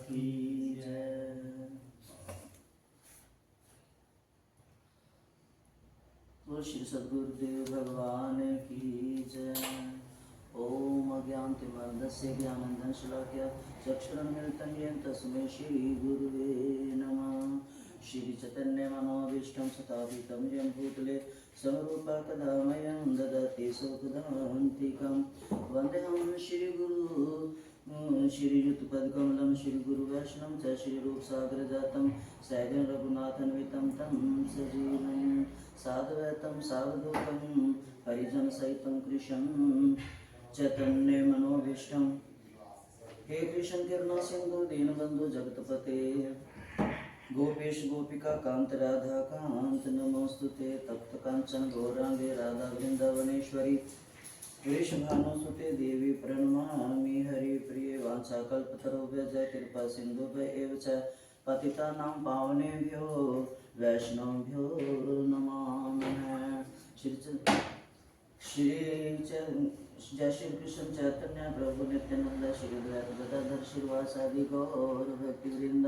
की जय। बोल श्री सद्गुरुदेव भगवान की जय। ओम अज्ञानतिमिरन्धस्य ज्ञानाञ्जनशलाकया चक्षुरुन्मीलितं येन तस्मै श्रीगुरुवे नमः। श्रीचैतन्यमनोभीष्टं स्थापितं येन भूतले स्वरूपा कदा मह्यं ददति सुखदान्तिकं। वन्देऽहं श्रीगुरु श्रीयुतपदकमलं श्रीगुरुवैष्णवं च श्रीरूपसागरजातं सैगं रघुनाथान्वितं तं सजीवं साद्वैतं सावधूतं हरिजनसहितं कृष्णं चैतन्यमनोभीष्टं। हे कृष्ण करुणा सिंधु दीनबंधु जगतपते गोपेश गोपिका कांत राधा कांत नमोस्तुते। तप्त कांचन गौरांगे राधा वृंदावनेश्वरी वृषभानुसुते देवी प्रणमामि हरिप्रिये। वाञ्छाकल्पतरुभ्यश्च कृपा सिन्धुभ्य एव च पतितानां पावनेभ्यो वैष्णवेभ्यो नमो नमः। जय श्री कृष्ण चैतन्य प्रभु नित्यानंद श्री अद्वैत गदाधर श्रीवासादि गौर भक्तिवृंद।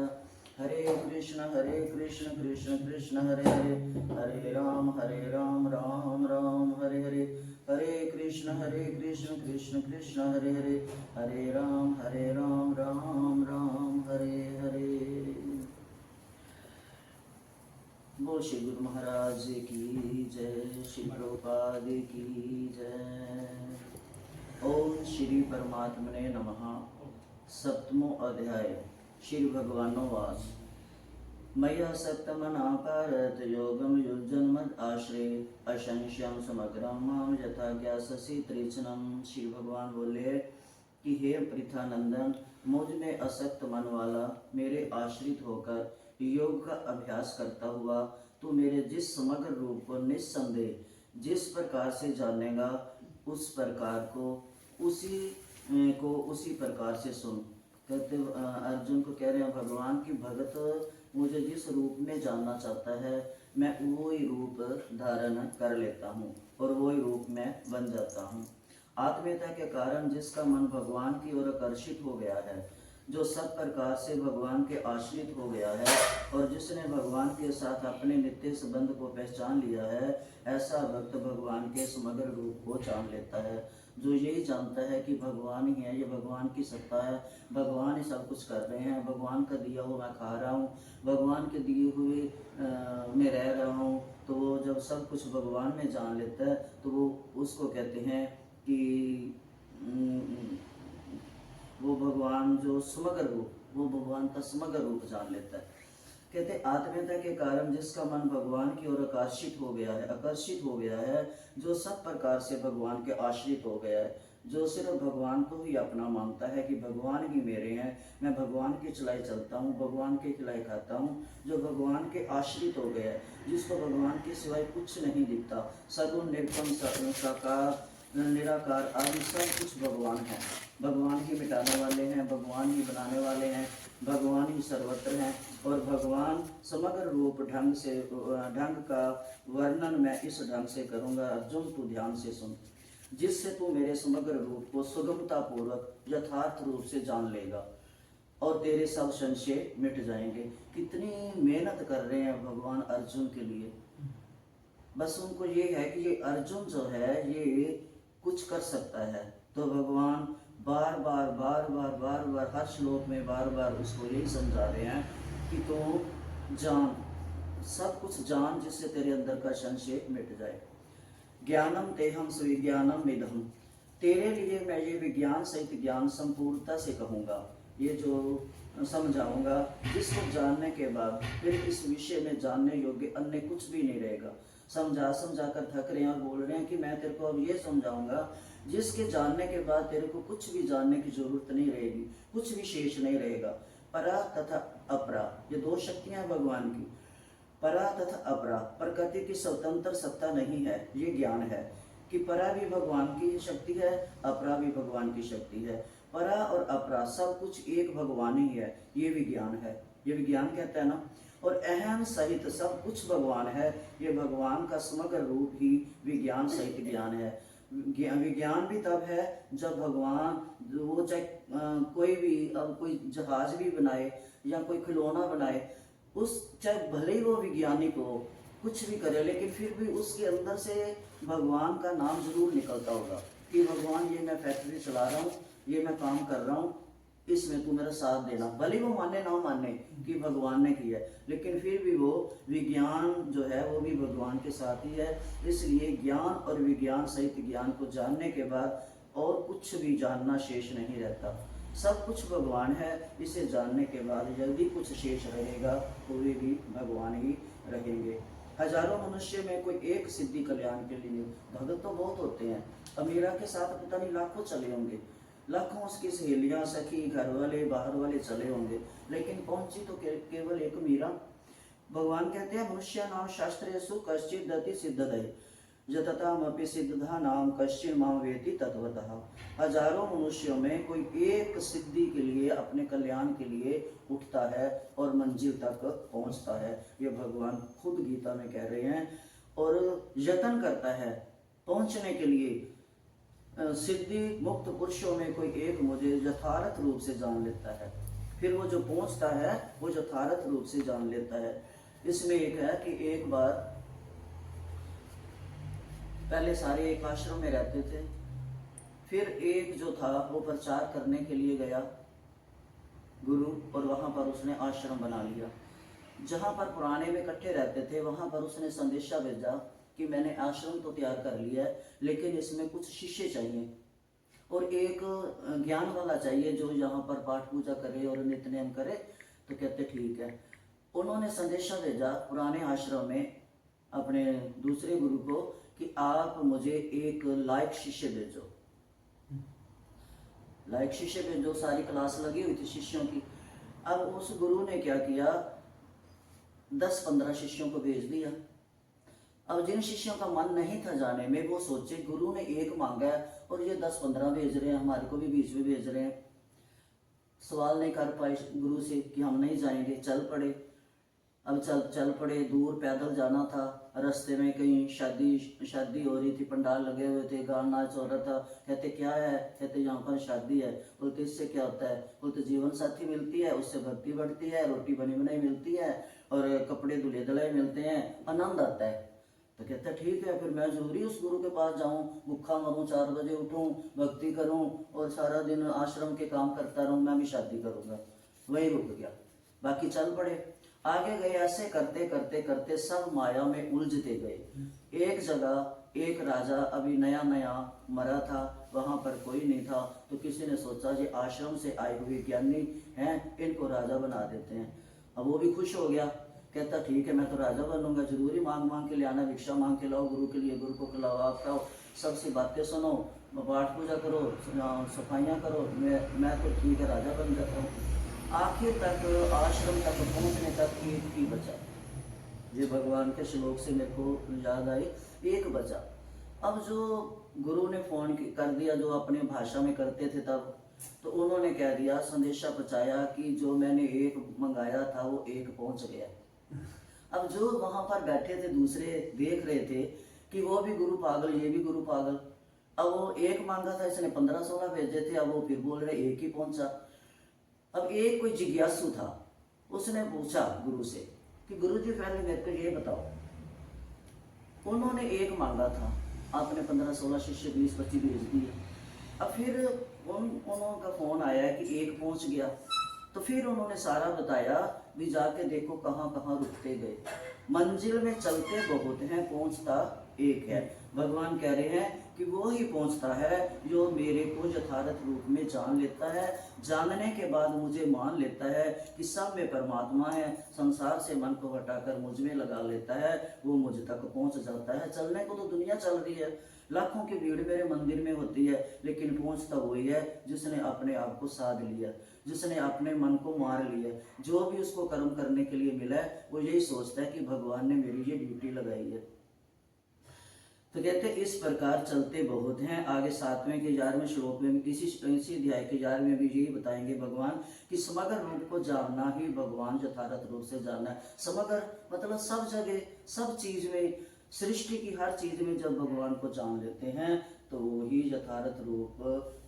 हरे कृष्ण कृष्ण कृष्ण हरे हरे, हरे राम राम राम हरे हरे। हरे कृष्ण कृष्ण कृष्ण हरे हरे, हरे राम राम राम हरे हरे। बोल श्री गुरु महाराज की जय, श्री प्रभुपाद की जय। ओम श्री परमात्मने नमः। सप्तमो अध्याय। श्री भगवानो वाच। मय्या सक्तमनाकारत योगम युज्जन्मद आश्रय असंशयम समग्रम माम यथा ज्ञास्यसि त्रिचनम। श्री भगवान बोले कि हे पृथानंदन, मुझ में असक्त मन वाला मेरे आश्रित होकर योग का अभ्यास करता हुआ तू मेरे जिस समग्र रूप को निस्संदेह जिस प्रकार से जानेगा उस प्रकार को उसी प्रकार से सुन। कहते अर्जुन को कह रहे हैं भगवान की भगत मुझे जिस रूप में जानना चाहता है मैं वही रूप धारण कर लेता हूँ और वही रूप में बन जाता हूँ। आत्मीयता के कारण जिसका मन भगवान की ओर आकर्षित हो गया है, जो सब प्रकार से भगवान के आश्रित हो गया है और जिसने भगवान के साथ अपने नित्य संबंध को पहचान लिया है, ऐसा भक्त भगवान के समग्र रूप को जान लेता है। जो यही जानता है कि भगवान ही है, ये भगवान की सत्ता है, भगवान ही सब कुछ कर रहे हैं, भगवान का दिया हुआ मैं खा रहा हूँ, भगवान के दिए हुए मैं रह रहा हूँ, तो वो जब सब कुछ भगवान में जान लेता है तो वो उसको कहते हैं कि वो भगवान जो समग्र रूप, वो भगवान का समग्र रूप जान लेता है। कहते आत्मीयता के कारण जिसका मन भगवान की ओर आकर्षित हो गया है, जो सब प्रकार से भगवान के आश्रित हो गया है, जो सिर्फ भगवान को ही अपना मानता है कि भगवान ही मेरे हैं, मैं भगवान की चलाई चलता हूँ, भगवान की खिलाई खाता हूँ, जो भगवान के आश्रित हो गया है, जिसको भगवान के सिवाय कुछ नहीं दिखता, सगुण निर्गुण साकार निराकार आदि सब कुछ भगवान है। भगवान ही मिटाने वाले हैं, भगवान ही बनाने वाले हैं, भगवान ही सर्वत्र हैं और भगवान समग्र रूप ढंग का वर्णन मैं इस ढंग से करूँगा। अर्जुन तू ध्यान से सुन, जिससे तू मेरे समग्र रूप को सुगमता पूर्वक यथार्थ रूप से जान लेगा और तेरे सब संशय मिट जाएंगे। कितनी मेहनत कर रहे हैं भगवान अर्जुन के लिए। बस उनको ये है कि ये अर्जुन जो है ये कुछ कर सकता है, तो भगवान बार बार हर श्लोक में बार बार उसको यही समझा रहे हैं कि तू जान, सब कुछ जान, जिससे तेरे अंदर का संशय मिट जाए। ज्ञानम तेहम स्विज्ञानम इदहम, तेरे लिए मैं ये विज्ञान सहित ज्ञान संपूर्णता से कहूँगा, ये जो समझाऊंगा, जिसको जानने के बाद फिर इस विषय में जानने योग्य अन्य कुछ भी नहीं रहेगा। समझा कर थक रहे हैं और बोल रहे हैं कि मैं तेरे को अब ये समझाऊंगा जिसके जानने के बाद तेरे को कुछ भी जानने की जरूरत नहीं रहेगी, कुछ भी शेष नहीं रहेगा। परा तथा अपरा, ये दो शक्तियां भगवान की। परा तथा अपरा, प्रकृति की स्वतंत्र सत्ता नहीं है, ये ज्ञान है कि परा भी भगवान की शक्ति है, अपरा भी भगवान की शक्ति है। परा और अपरा सब कुछ एक भगवान ही है, ये विज्ञान है, ये विज्ञान कहता है ना। और अहम सहित सब कुछ भगवान है, ये भगवान का समग्र रूप ही विज्ञान सहित ज्ञान है। विज्ञान भी तब है जब भगवान वो चाहे कोई भी अब कोई जहाज भी बनाए या कोई खिलौना बनाए, उस चाहे भले ही वो वैज्ञानिक हो, कुछ भी करे, लेकिन फिर भी उसके अंदर से भगवान का नाम जरूर निकलता होगा कि भगवान ये मैं फैक्ट्री चला रहा हूँ, ये मैं काम कर रहा हूँ, इसमें तू मेरा साथ देना। भले वो माने ना माने कि भगवान ने किया है, लेकिन फिर भी वो विज्ञान जो है वो भी भगवान के साथ ही है। इसलिए ज्ञान और विज्ञान सहित ज्ञान को जानने के बाद और कुछ भी जानना शेष नहीं रहता, सब कुछ भगवान है। इसे जानने के बाद यदि कुछ शेष रहेगा तो वे भी भगवान ही रहेंगे। हजारों मनुष्य में कोई एक सिद्धि कल्याण के लिए, भगत तो बहुत होते हैं, अमीरा के साथ पता नहीं लाखों चले होंगे, लाखों उसकी सहेलियां, सखी, घर वाले, बाहर वाले चले होंगे, लेकिन पहुंची तो केवल एक मीरा। भगवान कहते हैं मनुष्य नाम शास्त्रेषु कश्चित् दति सिद्धदय जततामपि सिद्धता नाम कश्चिन् माम वेति तत्वतः। हजारों मनुष्यों में कोई एक सिद्धि के लिए, अपने कल्याण के लिए उठता है और मंजिल तक पहुंचता है। ये भगवान खुद गीता में कह रहे हैं, और यत्न करता है पहुंचने के लिए। सिद्धि मुक्त पुरुषों में कोई एक मुझे यथार्थ रूप से जान लेता है, फिर वो जो पहुंचता है वो यथार्थ रूप से जान लेता है। इसमें एक है कि एक बार पहले सारे एक आश्रम में रहते थे, फिर एक जो था वो प्रचार करने के लिए गया गुरु, और वहां पर उसने आश्रम बना लिया। जहां पर पुराने में इकट्ठे रहते थे वहां पर उसने संदेशा भेजा कि मैंने आश्रम तो तैयार कर लिया है, लेकिन इसमें कुछ शिष्य चाहिए और एक ज्ञान वाला चाहिए जो यहाँ पर पाठ पूजा करे और नित्य नियम करे। तो कहते ठीक है। उन्होंने संदेशा भेजा पुराने आश्रम में अपने दूसरे गुरु को कि आप मुझे एक लायक शिष्य भेजो, लायक शिष्य भेजो। सारी क्लास लगी हुई थी शिष्यों की। अब उस गुरु ने क्या किया, 10-15 शिष्यों को भेज दिया। अब जिन शिष्यों का मन नहीं था जाने में, वो सोचे गुरु ने एक मांगा है और ये 10-15 भेज रहे हैं, हमारे को भी बीच में भेज रहे हैं। सवाल नहीं कर पाए गुरु से कि हम नहीं जाएंगे, चल पड़े। अब चल पड़े, दूर पैदल जाना था। रास्ते में कहीं शादी हो रही थी, पंडाल लगे हुए थे, गाना नाच हो रहा था। कहते क्या है, कहते यहाँ पर शादी है। बोलते इससे क्या होता है, बोलते जीवन साथी मिलती है, उससे भक्ति बढ़ती है, रोटी बनी बनाई मिलती है और कपड़े धुले धुलाए मिलते हैं, आनंद आता है। तो कहता ठीक है, फिर मैं जरूरी उस गुरु के पास जाऊं, भूखा मरूं, 4 बजे उठूं, भक्ति करूं और सारा दिन आश्रम के काम करता रहूं, मैं भी शादी करूंगा। वही रुक गया, बाकी चल पड़े। आगे गए, ऐसे करते करते करते सब माया में उलझते गए। एक जगह एक राजा अभी नया नया मरा था, वहां पर कोई नहीं था, तो किसी ने सोचा ये आश्रम से आए हुए ज्ञानी हैं, इनको राजा बना देते हैं। अब वो भी खुश हो गया, कहता ठीक है मैं तो राजा बनूंगा, जरूरी मांग मांग के ले आना, भिक्षा मांग के लाओ गुरु के लिए, गुरु को खिलाओ, आप खाओ, सबसे बातें सुनो, पाठ पूजा करो, सफाइयाँ करो, मैं तो ठीक है राजा बन जाता हूँ। आखिर तक आश्रम तक पहुंचने तक एक ही बचा। ये भगवान के श्लोक से मेरे को याद आई, एक बचा। अब जो गुरु ने फोन कर दिया, जो अपने भाषा में करते थे तब, तो उन्होंने कह दिया, संदेशा पहुंचाया कि जो मैंने एक मंगाया था वो एक पहुंच गया। अब जो वहां पर बैठे थे दूसरे देख रहे थे कि वो भी गुरु पागल, ये भी गुरु पागल। अब वो एक मांगा था, इसने 15-16 भेजे थे, अब वो फिर बोल रहे एक ही पहुंचा। अब एक कोई जिज्ञासु था, उसने पूछा गुरु से कि गुरु जी पहले मेरे को ये बताओ, उन्होंने एक मांगा था, आपने 15-16 शिष्य 20-25 भेज दिए। अब फिर उन्हों का फोन आया कि एक पहुंच गया। तो फिर उन्होंने सारा बताया, भी जाके देखो कहाँ कहाँ रुकते गए, मंजिल में चलते बहुत हैं, पहुंचता एक है। भगवान कह रहे हैं कि वो ही पहुंचता है जो मेरे को यथार्थ रूप में जान लेता है, जानने के बाद मुझे मान लेता है कि सब में परमात्मा है, संसार से मन को हटाकर मुझ में लगा लेता है, वो मुझ तक पहुंच जाता है। चलने को तो दुनिया चल रही है, लाखों की भीड़ मेरे मंदिर में होती है, लेकिन पहुंचता वही है जिसने अपने आप को साध लिया, जिसने अपने मन को मार लिया। जो भी उसको कर्म करने के लिए मिला है वो यही सोचता है कि भगवान ने मेरी ये ड्यूटी लगाई है। तो कहते इस प्रकार चलते बहुत हैं। आगे 7वें के 11वें श्लोक में, इसी अध्याय के 11वें में भी यही बताएंगे भगवान कि समग्र रूप को जानना ही भगवान यथार्थ रूप से जानना है। समग्र मतलब सब जगह, सब चीज में, सृष्टि की हर चीज में जब भगवान को जान लेते हैं तो वही यथार्थ रूप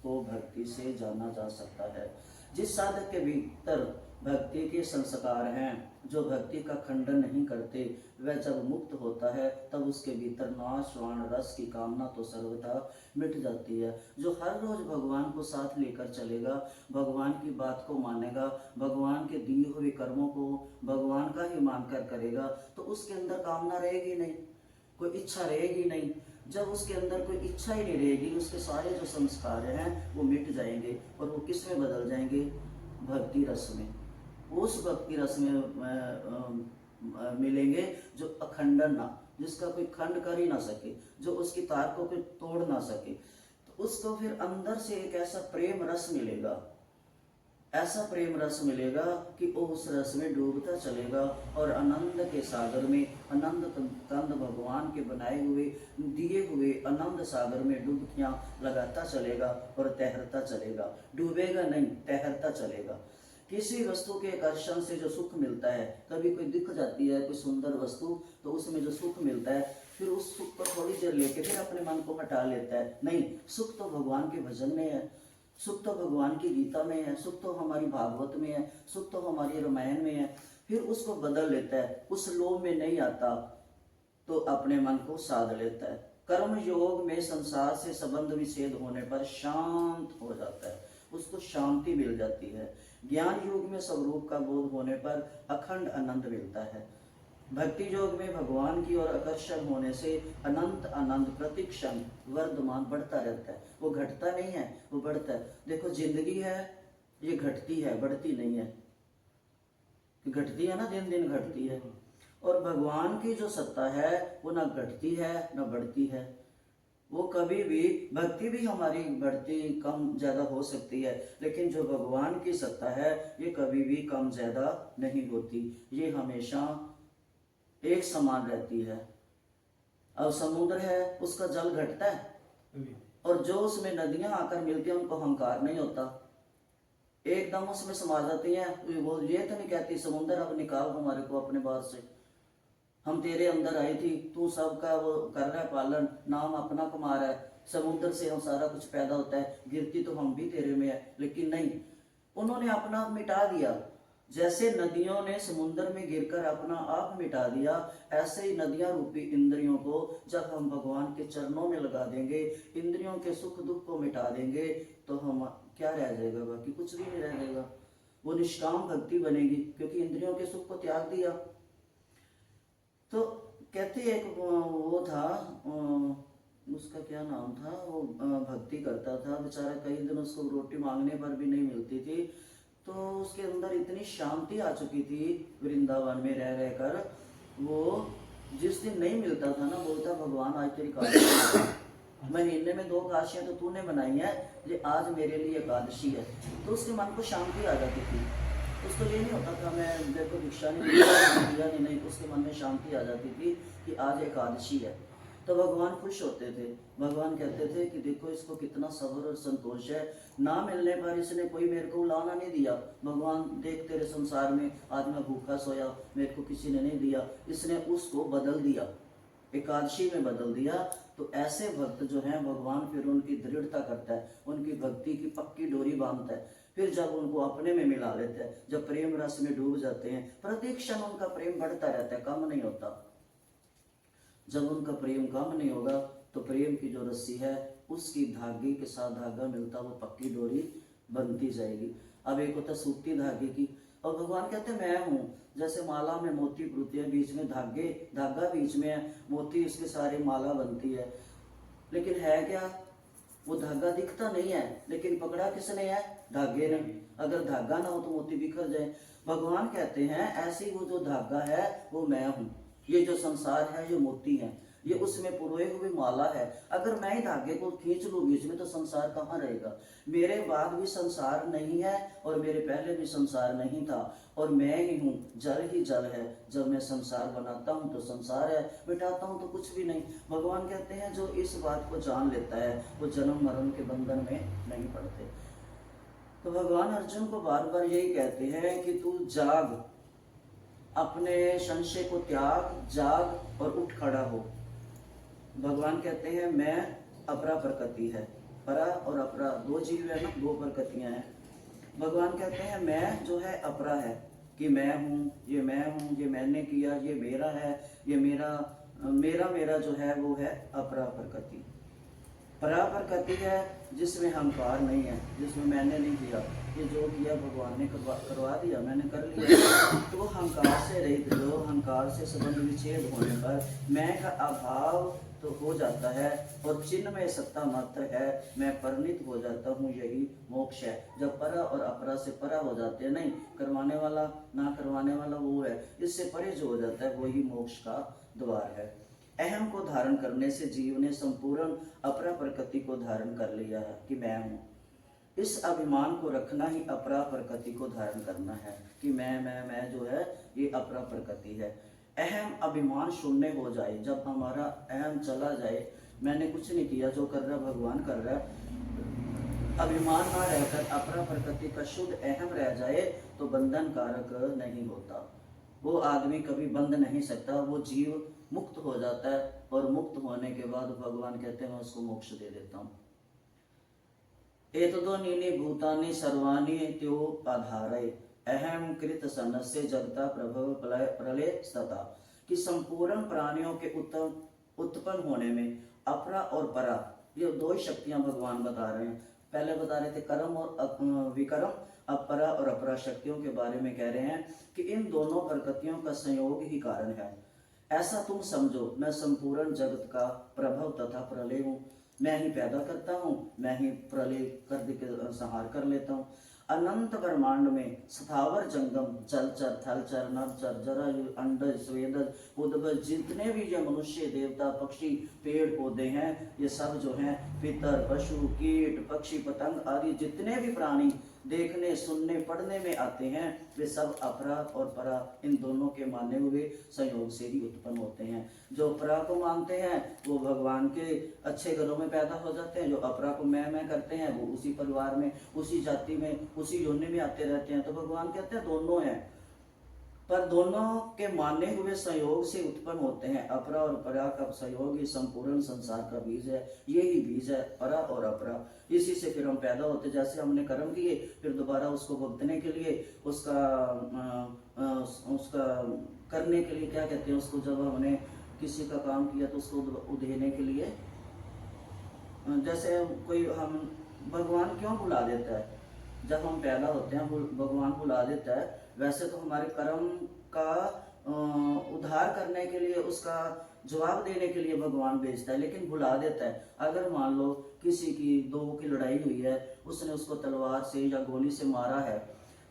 को भक्ति से जाना जा सकता है। जिस साधक के भीतर भक्ति के संस्कार हैं, जो भक्ति का खंडन नहीं करते, वह जब मुक्त होता है तब उसके भीतर नाशवान रस की कामना तो सर्वथा मिट जाती है। जो हर रोज भगवान को साथ लेकर चलेगा, भगवान की बात को मानेगा, भगवान के दिए हुए कर्मों को भगवान का ही मानकर करेगा, तो उसके अंदर कामना रहेगी नहीं, कोई इच्छा रहेगी नहीं। जब उसके अंदर कोई इच्छा ही नहीं रहेगी, उसके सारे जो संस्कार हैं वो मिट जाएंगे और वो किस में बदल जाएंगे? भक्ति रस में। उस भक्ति रस में मिलेंगे जो अखंडन ना, जिसका कोई खंड कर ही ना सके, जो उसकी तार को कोई तोड़ ना सके। तो उसको फिर अंदर से एक ऐसा प्रेम रस मिलेगा, ऐसा प्रेम रस मिलेगा कि वो उस रस में डूबता चलेगा और आनंद के सागर में, आनंद कंद भगवान के बनाए हुए दिए हुए आनंद सागर में डुबकियां लगाता चलेगा और तैरता चलेगा। डूबेगा नहीं, तैरता चलेगा। किसी वस्तु के आकर्षण से जो सुख मिलता है, कभी कोई दिख जाती है कोई सुंदर वस्तु, तो उसमें जो सुख मिलता है, फिर उस सुख को थोड़ी देर लेके फिर अपने मन को हटा लेता है। नहीं, सुख तो भगवान के भजन में है, सुख तो भगवान की गीता में है, सुख तो हमारी भागवत में है, सुख तो हमारी रामायण में है। फिर उसको बदल लेता है, उस लोभ में नहीं आता तो अपने मन को साध लेता है। कर्म योग में संसार से संबंध विच्छेद होने पर शांत हो जाता है, उसको शांति मिल जाती है। ज्ञान योग में स्वरूप का बोध होने पर अखंड आनंद मिलता है। भक्ति योग में भगवान की ओर आकर्षण होने से अनंत आनंद प्रतिक्षण वर्धमान बढ़ता रहता है। वो घटता नहीं है, वो बढ़ता है। देखो जिंदगी है, ये घटती है, बढ़ती नहीं है। घटती है ना, दिन दिन घटती है। और भगवान की जो सत्ता है वो ना घटती है ना बढ़ती है। वो कभी भी, भक्ति भी हमारी बढ़ती कम ज्यादा हो सकती है, लेकिन जो भगवान की सत्ता है ये कभी भी कम ज्यादा नहीं होती, ये हमेशा एक समान रहती है। अब समुद्र है, उसका जल घटता है और जो उसमें नदियां आकर मिलती हैं उनको अहंकार नहीं होता, एकदम उसमें समा जाती हैं। वो ये तो नहीं कहती समुद्र अब निकाल हमारे को अपने बात से, हम तेरे अंदर आई थी, तू सबका वो कर रहा है पालन, नाम अपना कमा रहा है, समुद्र से हम सारा कुछ पैदा होता है, गिरती तो हम भी तेरे में है। लेकिन नहीं, उन्होंने अपना आप मिटा दिया। जैसे नदियों ने समुद्र में गिरकर अपना आप मिटा दिया, ऐसे ही नदियां रूपी इंद्रियों को जब हम भगवान के चरणों में लगा देंगे, इंद्रियों के सुख दुख को मिटा देंगे, तो हम क्या रह जाएगा? बाकी कुछ भी नहीं रह जाएगा। वो निष्काम भक्ति बनेगी, क्योंकि इंद्रियों के सुख को त्याग दिया। तो कहते एक वो था, उसका क्या नाम था, वो भक्ति करता था बेचारा, कई दिन उसको रोटी मांगने पर भी नहीं मिलती थी, तो उसके अंदर इतनी शांति आ चुकी थी वृंदावन में रह रहकर, वो जिस दिन नहीं मिलता था ना, बोलता भगवान आज तेरी एकादशी, महीने में 2 एकादशियां तो तूने बनाई है, ये आज मेरे लिए एकादशी है। तो उसके मन को शांति आ जाती थी। उसको ये नहीं होता था मैं देखो भिक्षा नहीं दिया नहीं, उसके मन में शांति आ जाती थी कि आज एकादशी है। तो भगवान खुश होते थे। भगवान कहते थे कि देखो इसको कितना सब्र और संतोष है, ना मिलने पर इसने कोई मेरे को लाना नहीं दिया। भगवान देख तेरे संसार में आज मैं भूखा सोया, मेरे को किसी ने नहीं दिया, इसने उसको बदल दिया, एकादशी में बदल दिया। तो ऐसे भक्त जो हैं भगवान फिर उनकी दृढ़ता करता है, उनकी भक्ति की पक्की डोरी बांधता है। फिर जब उनको अपने में मिला लेता है, जब प्रेम रस में डूब जाते हैं, प्रत्येक क्षण उनका प्रेम बढ़ता रहता है, कम नहीं होता। जब उनका प्रेम कम नहीं होगा तो प्रेम की जो रस्सी है उसकी धागे के साथ धागा मिलता, वो पक्की डोरी बनती जाएगी। अब एक होता सूती धागे की, और भगवान कहते हैं मैं हूँ। जैसे माला में मोती पुरती है, बीच में धागा बीच में है, मोती उसके सारे माला बनती है, लेकिन है क्या? वो धागा दिखता नहीं है, लेकिन पकड़ा किसने है? धागे ने। अगर धागा ना हो तो मोती बिखर जाए। भगवान कहते हैं ऐसी वो जो धागा है वो मैं हूँ, ये जो संसार है ये मोती है, ये उसमें पुरोए हुए माला है। अगर मैं ही धागे को खींच लूं बीच में तो संसार कहाँ रहेगा? मेरे बाद भी संसार नहीं है और मेरे पहले भी संसार नहीं था, और मैं ही हूँ, जल ही जल है। जब मैं संसार बनाता हूँ तो संसार है, मिटाता हूँ तो कुछ भी नहीं। भगवान कहते हैं जो इस बात को जान लेता है वो जन्म मरण के बंधन में नहीं पड़ते। तो भगवान अर्जुन को बार बार यही कहते हैं कि तू जाग, अपने संशय को त्याग, जाग और उठ खड़ा हो। भगवान कहते हैं मैं अपरा प्रकृति है। परा और अपरा दो जीव है ना, दो प्रकृतियां हैं। भगवान कहते हैं मैं जो है अपरा है, कि मैं हूँ, ये मैंने किया, ये मेरा है, ये मेरा जो है वो है अपरा प्रकृति। परा प्रकृति है जिसमें अहंकार नहीं है, जिसमें मैंने नहीं किया, ये जो किया भगवान ने करवा दिया, मैंने कर लिया। तो वो अहंकार से रहित, जो अहंकार से संबंध विच्छेद होने पर मैं का अभाव तो हो जाता है, और चिन्ह में सत्ता मात्र है, मैं परिणित हो जाता हूँ, यही मोक्ष है। जब परा और अपरा से परा हो जाते हैं, नहीं करवाने वाला ना करवाने वाला वो है, इससे परे जो हो जाता है वही मोक्ष का द्वार है। अहम को धारण करने से जीव ने संपूर्ण अपरा प्रकृति को धारण कर लिया है कि मैं हूँ। इस अभिमान को रखना ही अपरा प्रकृति को धारण करना है कि मैं जो है ये अपरा प्रकृति है। अहम अभिमान शून्य हो जाए, जब हमारा अहम चला जाए, मैंने कुछ नहीं किया, जो कर रहा भगवान कर रहा है, अभिमान ना रहकर अपरा प्रकृति का शुद्ध अहम रह जाए तो बंधन कारक नहीं होता। वो आदमी कभी बंध नहीं सकता, वो जीव मुक्त हो जाता है, और मुक्त होने के बाद भगवान कहते हैं मैं उसको मोक्ष दे देता हूँ। एतदो नीनि भूतानि सर्वाणि त्यो आधारय अहम कृत सन्नस्य जगता प्रभव प्रलय सता, कि संपूर्ण प्राणियों के उत्पन्न होने में अपरा और परा, ये दो ही शक्तियां भगवान बता रहे हैं। पहले बता रहे थे कर्म और विकर्म, अब परा और अपरा शक्तियों के बारे में कह रहे हैं कि इन दोनों प्रकृतियों का संयोग ही कारण है। ऐसा तुम समझो, मैं संपूर्ण जगत का प्रभव तथा प्रलय हूँ, मैं ही पैदा करता हूँ, मैं ही प्रलय कर संहार कर लेता हूँ। अनंत ब्रह्मांड में स्थावर जंगम जलचर थलचर नभचर जरायु अंडज स्वेदज उद्भज जितने भी ये मनुष्य देवता पक्षी पेड़ पौधे हैं, ये सब जो हैं पितर पशु कीट पक्षी पतंग आदि जितने भी प्राणी देखने सुनने पढ़ने में आते हैं, वे सब अपरा और परा इन दोनों के माने हुए संयोग से ही उत्पन्न होते हैं। जो परा को मानते हैं वो भगवान के अच्छे घरों में पैदा हो जाते हैं, जो अपरा को मैं करते हैं वो उसी परिवार में, उसी जाति में, उसी योनि में आते रहते हैं। तो भगवान कहते हैं दोनों हैं, पर दोनों के माने हुए संयोग से उत्पन्न होते हैं। अपरा और परा का संयोग ही संपूर्ण संसार का बीज है, यही बीज है परा और अपरा। इसी से फिर हम पैदा होते, जैसे हमने कर्म किए फिर दोबारा उसको भुगतने के लिए, उसका करने के लिए, क्या कहते हैं उसको, जब हमने किसी का काम किया तो उसको उधेने के लिए, जैसे कोई हम भगवान क्यों बुला देता है, जब हम पैदा होते हैं भगवान बुला देता है। वैसे तो हमारे कर्म का उद्धार करने के लिए, उसका जवाब देने के लिए भगवान भेजता है, लेकिन बुला देता है। अगर मान लो किसी की दो की लड़ाई हुई है, उसने उसको तलवार से या गोली से मारा है,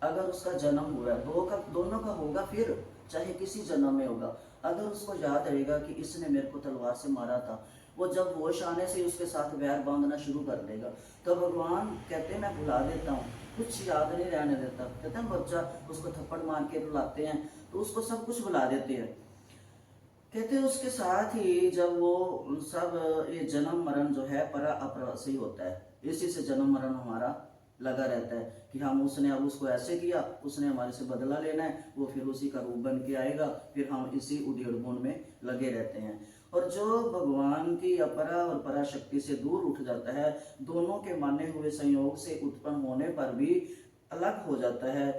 अगर उसका जन्म हुआ है, दोनों का होगा, फिर चाहे किसी जन्म में होगा, अगर उसको याद रहेगा कि इसने मेरे को तलवार से मारा था, वो जब होश आने से उसके साथ वैर बांधना शुरू कर देगा। तो भगवान कहते हैं मैं भुला देता हूँ, कुछ याद नहीं रहने देता। कहते हैं बच्चा उसको थप्पड़ मार के रुलाते हैं तो उसको सब कुछ भुला देते हैं। कहते हैं उसके साथ ही जब वो सब ये जन्म मरण जो है परा अपरा से ही होता है, इसी से जन्म मरण हमारा लगा रहता है कि हम उसने अब उसको ऐसे किया, उसने हमारे से बदला लेना है, वो फिर उसी का रूप बन के आएगा, फिर हम इसी उधेड़ बुन में लगे रहते हैं। और जो भगवान की अपरा और परा शक्ति से दूर उठ जाता है, दोनों के माने हुए संयोग से उत्पन्न होने पर भी अलग हो जाता है,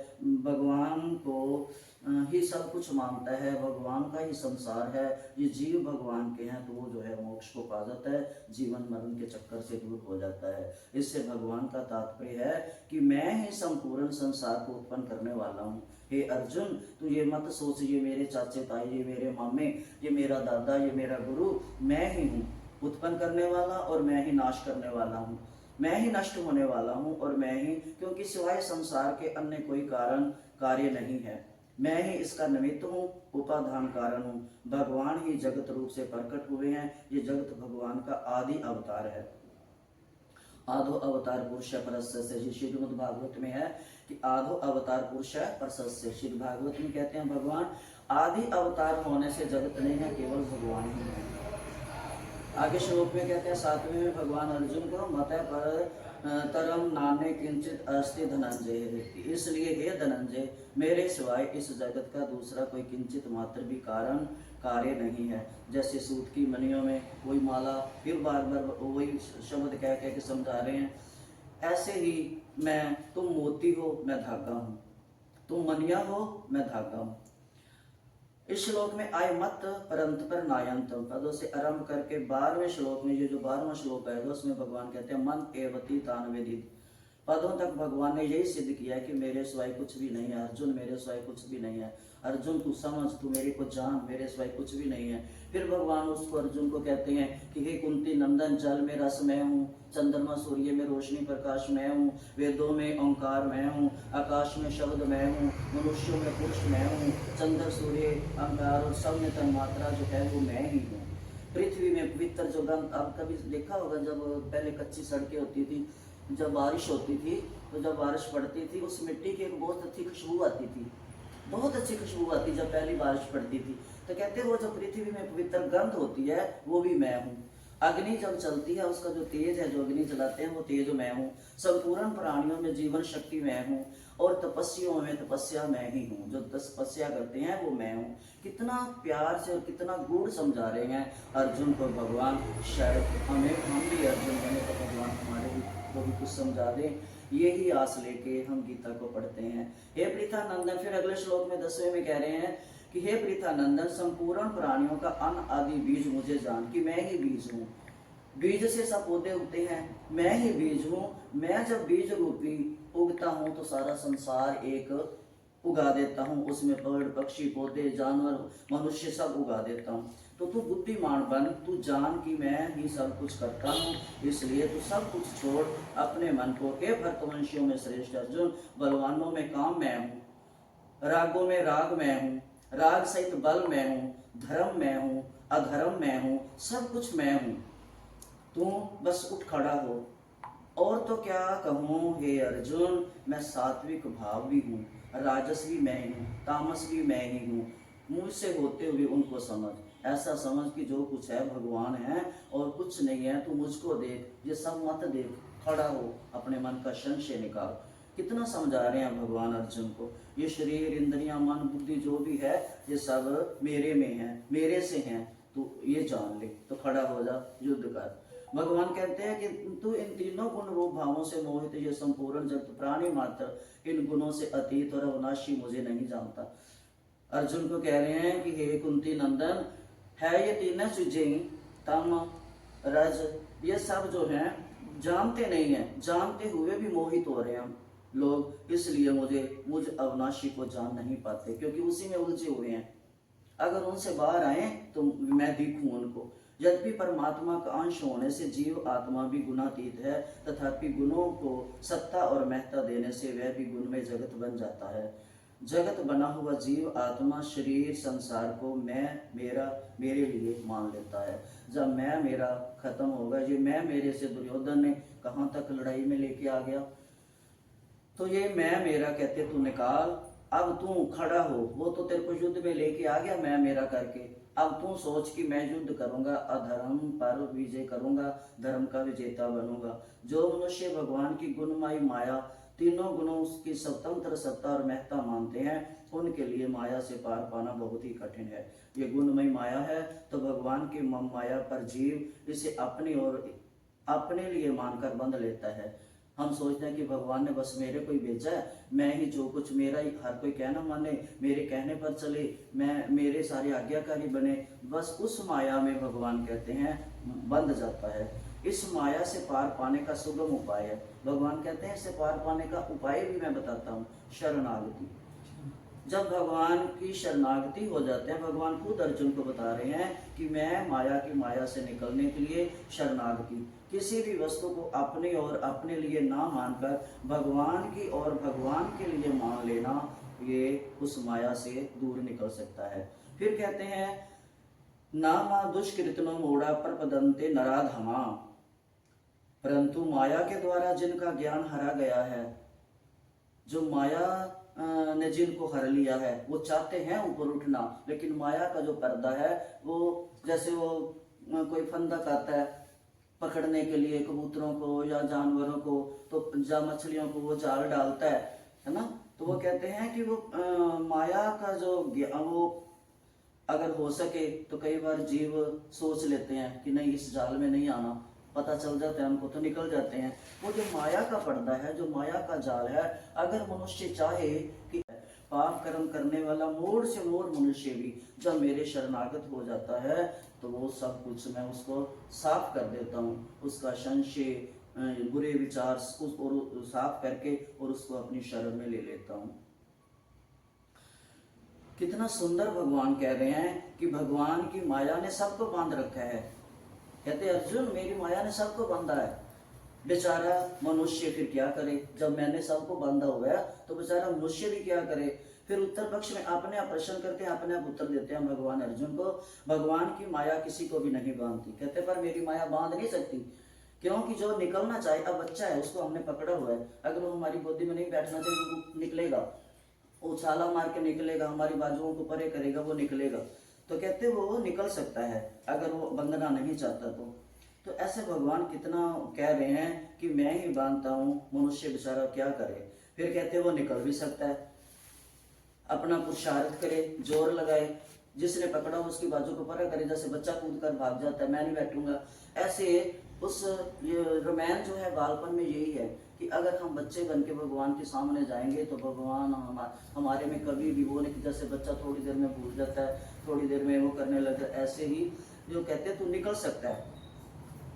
भगवान को ही सब कुछ मानता है, भगवान का ही संसार है, ये जीव भगवान के हैं, तो वो जो है मोक्ष को पा जाता है, जीवन मरण के चक्कर से दूर हो जाता है। इससे भगवान का तात्पर्य है कि मैं ही संपूर्ण संसार को उत्पन्न करने वाला हूँ। हे अर्जुन, तू ये मत सोच ये मेरे चाचे ताई, ये मेरे मामे, ये मेरा दादा, ये मेरा गुरु, मैं ही हूँ उत्पन्न करने वाला और मैं ही नाश करने वाला हूँ, मैं ही नष्ट होने वाला हूँ, और मैं ही, क्योंकि सिवाय संसार के अन्य कोई कारण कार्य नहीं है, मैं ही इसका निमित्त हूँ, उपादान कारण हूँ। भगवान ही जगत रूप से प्रकट हुए हैं, ये जगत भगवान का आदि अवतार है। आधो अवतार पुरुष परस्य, श्रीमद् भागवत में है कि आधो अवतार पुरुष परस्य। श्री भागवत में कहते हैं भगवान आदि अवतार होने से जगत नहीं है, केवल भगवान ही है। आगे श्लोक में कहते हैं सातवें में भगवान अर्जुन को मत पर तरम नाने किंचित अस्ति धनंजय। इसलिए हे धनंजय, मेरे सिवाय इस जगत का दूसरा कोई किंचित मात्र भी कारण कार्य नहीं है। जैसे सूत की मणियों में कोई माला, फिर बार बार वही शब्द कह कह के समझा रहे हैं, ऐसे ही मैं, तुम मोती हो मैं धागा हूँ, तुम मनिया हो मैं धागा हूँ। इस श्लोक में आय मत परंत पर नायंतम पदों से आरंभ करके 12वें श्लोक में, ये जो 12वां श्लोक है उसमें भगवान कहते हैं मन एवती तान वेदित पदों तक भगवान ने यही सिद्ध किया कि मेरे सिवाय कुछ भी नहीं है। अर्जुन, मेरे सिवाय कुछ भी नहीं है। अर्जुन तू समझ, तू मेरे को जान, मेरे सिवाय कुछ भी नहीं है। फिर भगवान उसको, अर्जुन को कहते हैं कि हे कुंती नंदन, जल में रस मैं हूँ, चंद्रमा सूर्य में रोशनी प्रकाश मैं हूँ, वेदों में ओंकार मैं हूँ, आकाश में शब्द मैं हूँ, मनुष्यों में पुरुष मैं हूँ, चंद्र सूर्य अंगार और सब में तन्मात्रा जो है वो मैं ही हूँ। पृथ्वी में पवित्र जो गंध, आप कभी देखा होगा जब पहले कच्ची सड़कें होती थी, जब बारिश होती थी तो जब बारिश पड़ती थी उस मिट्टी की एक बहुत अच्छी खुशबू आती थी, बहुत अच्छी खुशबू आती जब पहली बारिश पड़ती थी। तो कहते हैं वो जो पृथ्वी में पवित्र गंध होती है वो भी मैं हूँ। अग्नि जब चलती है उसका जो तेज है, जो अग्नि जलाते हैं वो तेज मैं हूँ। संपूर्ण प्राणियों में जीवन शक्ति मैं हूँ, और तपस्वियों में तपस्या मैं ही हूँ। जो तपस्या करते हैं वो मैं हूँ। कितना प्यार से और कितना गूढ़ समझा रहे हैं अर्जुन को भगवान। शायद हम भी अर्जुन बने तो भगवान हमारे को भी कुछ समझा दें, यही आस लेके हम गीता को पढ़ते हैं। हे प्रीता नंदन, फिर अगले श्लोक में 10वें में कह रहे हैं कि हे प्रीता नंदन, संपूर्ण प्राणियों का अन आदि बीज मुझे जान कि मैं ही बीज हूँ। बीज से सब पौधे उगते हैं, मैं ही बीज हूँ। मैं जब बीज रूपी उगता हूँ तो सारा संसार एक उगा देता हूँ, उसमें पेड़ पक्षी पौधे जानवर मनुष्य सब उगा देता हूँ। तो तू बुद्धिमान बन, तू जान कि मैं ही सब कुछ करता हूँ। इसलिए तू सब कुछ छोड़ अपने मन को, हे भरतवंशियों में श्रेष्ठ अर्जुन, बलवानों में काम मैं हूँ, रागों में राग मैं हूँ, राग सहित बल मैं हूँ, धर्म मैं हूँ, अधर्म मैं हूँ, सब कुछ मैं हूँ। तू बस उठ खड़ा हो। और तो क्या कहूँ हे अर्जुन, मैं सात्विक भाव भी हूँ, राजस भी मैं ही हूँ, तामस भी मैं ही हूँ। मुझसे होते हुए उनको समझ, ऐसा समझ कि जो कुछ है भगवान है और कुछ नहीं है। तू मुझको देख, ये सब मत देख, खड़ा हो, अपने मन का संशय निकाल। कितना समझा रहे हैं भगवान अर्जुन को। ये शरीर इंद्रियां मन बुद्धि जो भी है ये सब मेरे में है, मेरे से हैं, तू ये जान ले। तो खड़ा हो जा, युद्ध कर। भगवान कहते हैं कि तू इन तीनों गुण रूप भावों से मोहित ये संपूर्ण जगत प्राणी मात्र इन गुणों से अतीत और अविनाशी मुझे नहीं जानता। अर्जुन को कह रहे हैं कि हे कुंती नंदन, है ये तीनों चीजें तम रज, ये सब जो हैं जानते नहीं है, जानते हुए भी मोहित हो रहे हैं हम लोग। इसलिए मुझ अविनाशी को जान नहीं पाते, क्योंकि उसी में उलझे हुए हैं। अगर उनसे बाहर आए तो मैं दिखूं उनको। यद्यपि परमात्मा का अंश होने से जीव आत्मा भी गुणातीत है, तथापि गुणों को सत्ता और महत्ता देने से वह भी गुण में जगत बन जाता है। जगत बना हुआ जीव आत्मा शरीर संसार को मैं मेरा मेरे लिए मान लेता है। जब मैं मेरा खत्म होगा, ये मैं मेरे से दुर्योधन ने कहाँ तक लड़ाई में लेके आ गया। तो ये मैं मेरा कहते तू निकाल, अब तू खड़ा हो। वो तो तेरे को युद्ध में लेके आ गया मैं मेरा करके, अब तू सोच कि मैं युद्ध करूंगा, अधर्म पर विजय करूंगा, धर्म का विजेता बनूंगा। जो मनुष्य भगवान की गुणमयी माया तीनों गुणों की स्वतंत्र सत्ता और महत्ता मानते हैं, उनके लिए माया से पार पाना बहुत ही कठिन है। ये गुणमयी माया है तो भगवान की मम माया पर जीव इसे अपनी और अपने लिए मानकर बंध लेता है। हम सोचते हैं कि भगवान ने बस मेरे को ही भेजा है, मैं ही जो कुछ मेरा ही, हर कोई कहना माने, मेरे कहने पर चले, मैं मेरे सारे आज्ञाकारी बने। बस उस माया में भगवान कहते हैं बंध जाता है। इस माया से पार पाने का सुगम उपाय है। भगवान कहते हैं इससे पार पाने का उपाय भी मैं बताता हूँ, शरणागति। जब भगवान की शरणागति हो जाते हैं, भगवान खुद अर्जुन को बता रहे हैं कि मैं माया की माया से निकलने के लिए शरणागति, किसी भी वस्तु को अपने और अपने लिए ना मानकर भगवान की और भगवान के लिए मान लेना, ये उस माया से दूर निकल सकता है। फिर कहते हैं नामा दुष्कृतनो मूढ़ा प्रपदन्ते नराधमा, परंतु माया के द्वारा जिनका ज्ञान हरा गया है, जो माया ने जिनको हर लिया है, वो चाहते हैं ऊपर उठना, लेकिन माया का जो पर्दा है वो जैसे वो कोई फंदा आता है, पकड़ने के लिए कबूतरों को या जानवरों को, तो या मछलियों को वो जाल डालता है ना। तो वो कहते हैं कि वो माया का जो वो अगर हो सके तो कई बार जीव सोच लेते हैं कि नहीं इस जाल में नहीं आना, पता चल जाता है हमको तो निकल जाते हैं। वो जो माया का पर्दा है, जो माया का जाल है, अगर मनुष्य चाहे कि पाप कर्म करने वाला मोड़ से मोड़ मनुष्य भी जब मेरे शरणागत हो जाता है तो वो सब कुछ मैं उसको साफ कर देता हूँ, उसका संशय बुरे विचार और साफ करके और उसको अपनी शरण में ले लेता हूँ। कितना सुंदर भगवान कह रहे हैं कि भगवान की माया ने सबको बांध रखा है। कहते अर्जुन मेरी माया ने सबको बांधा है, बेचारा मनुष्य फिर क्या करे, जब मैंने सबको बांधा हुआ है तो बेचारा मनुष्य भी क्या करे। फिर उत्तर पक्ष में अपने आप प्रश्न करते हैं, अपने आप उत्तर देते हैं भगवान अर्जुन को, भगवान की माया किसी को भी नहीं बांधती। कहते पर मेरी माया बांध नहीं सकती, क्योंकि जो निकलना चाहे, अब बच्चा है उसको हमने पकड़ा हुआ है, अगर वो हमारी गोदी में नहीं बैठना चाहिए तो निकलेगा, उछाला मार के निकलेगा, हमारी बाजुओं को परे करेगा, वो निकलेगा। तो कहते वो निकल सकता है अगर वो बंधना नहीं चाहता तो ऐसे भगवान कितना कह रहे हैं कि मैं ही बांधता हूँ, मनुष्य बेचारा क्या करे। फिर कहते वो निकल भी सकता है, अपना पुरुषार्थ करे, जोर लगाए, जिसने पकड़ा उसकी बाजू को परा करे, जैसे बच्चा कूद कर भाग जाता है, मैं नहीं बैठूंगा। ऐसे उस रोमांच जो है बालपन में यही है कि अगर हम बच्चे बन के भगवान के सामने जाएंगे तो भगवान हमारे में कभी भी वो नहीं कि जैसे बच्चा थोड़ी देर में भूल जाता है, थोड़ी देर में वो करने लगता है, ऐसे ही जो कहते हैं तू निकल सकता है।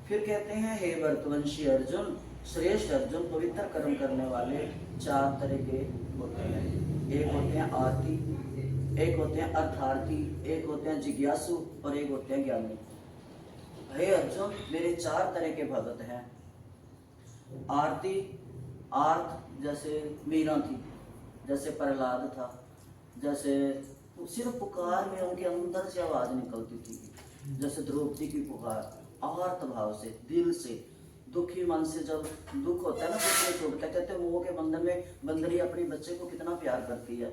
फिर कहते हैं हे भरतवंशी अर्जुन, श्रेष्ठ अर्जुन, पवित्र कर्म करने वाले 4 तरह के होते हैं। एक होते हैं आरती, एक होते हैं अर्थार्थी, एक होते हैं जिज्ञासु और एक होते हैं ज्ञानी। हे अर्जुन मेरे 4 तरह के भगत हैं। आरती, आर्थ जैसे मीरा थी, जैसे प्रहलाद था, जैसे सिर्फ पुकार में उनके अंदर से आवाज निकलती थी, जैसे द्रौपदी की पुकार आर्त भाव से, दिल से, दुखी मन से। जब दुख होता है ना कुछ छोड़ के, कहते हैं मोह के बंधन में बंदरी अपने बच्चे को कितना प्यार करती है,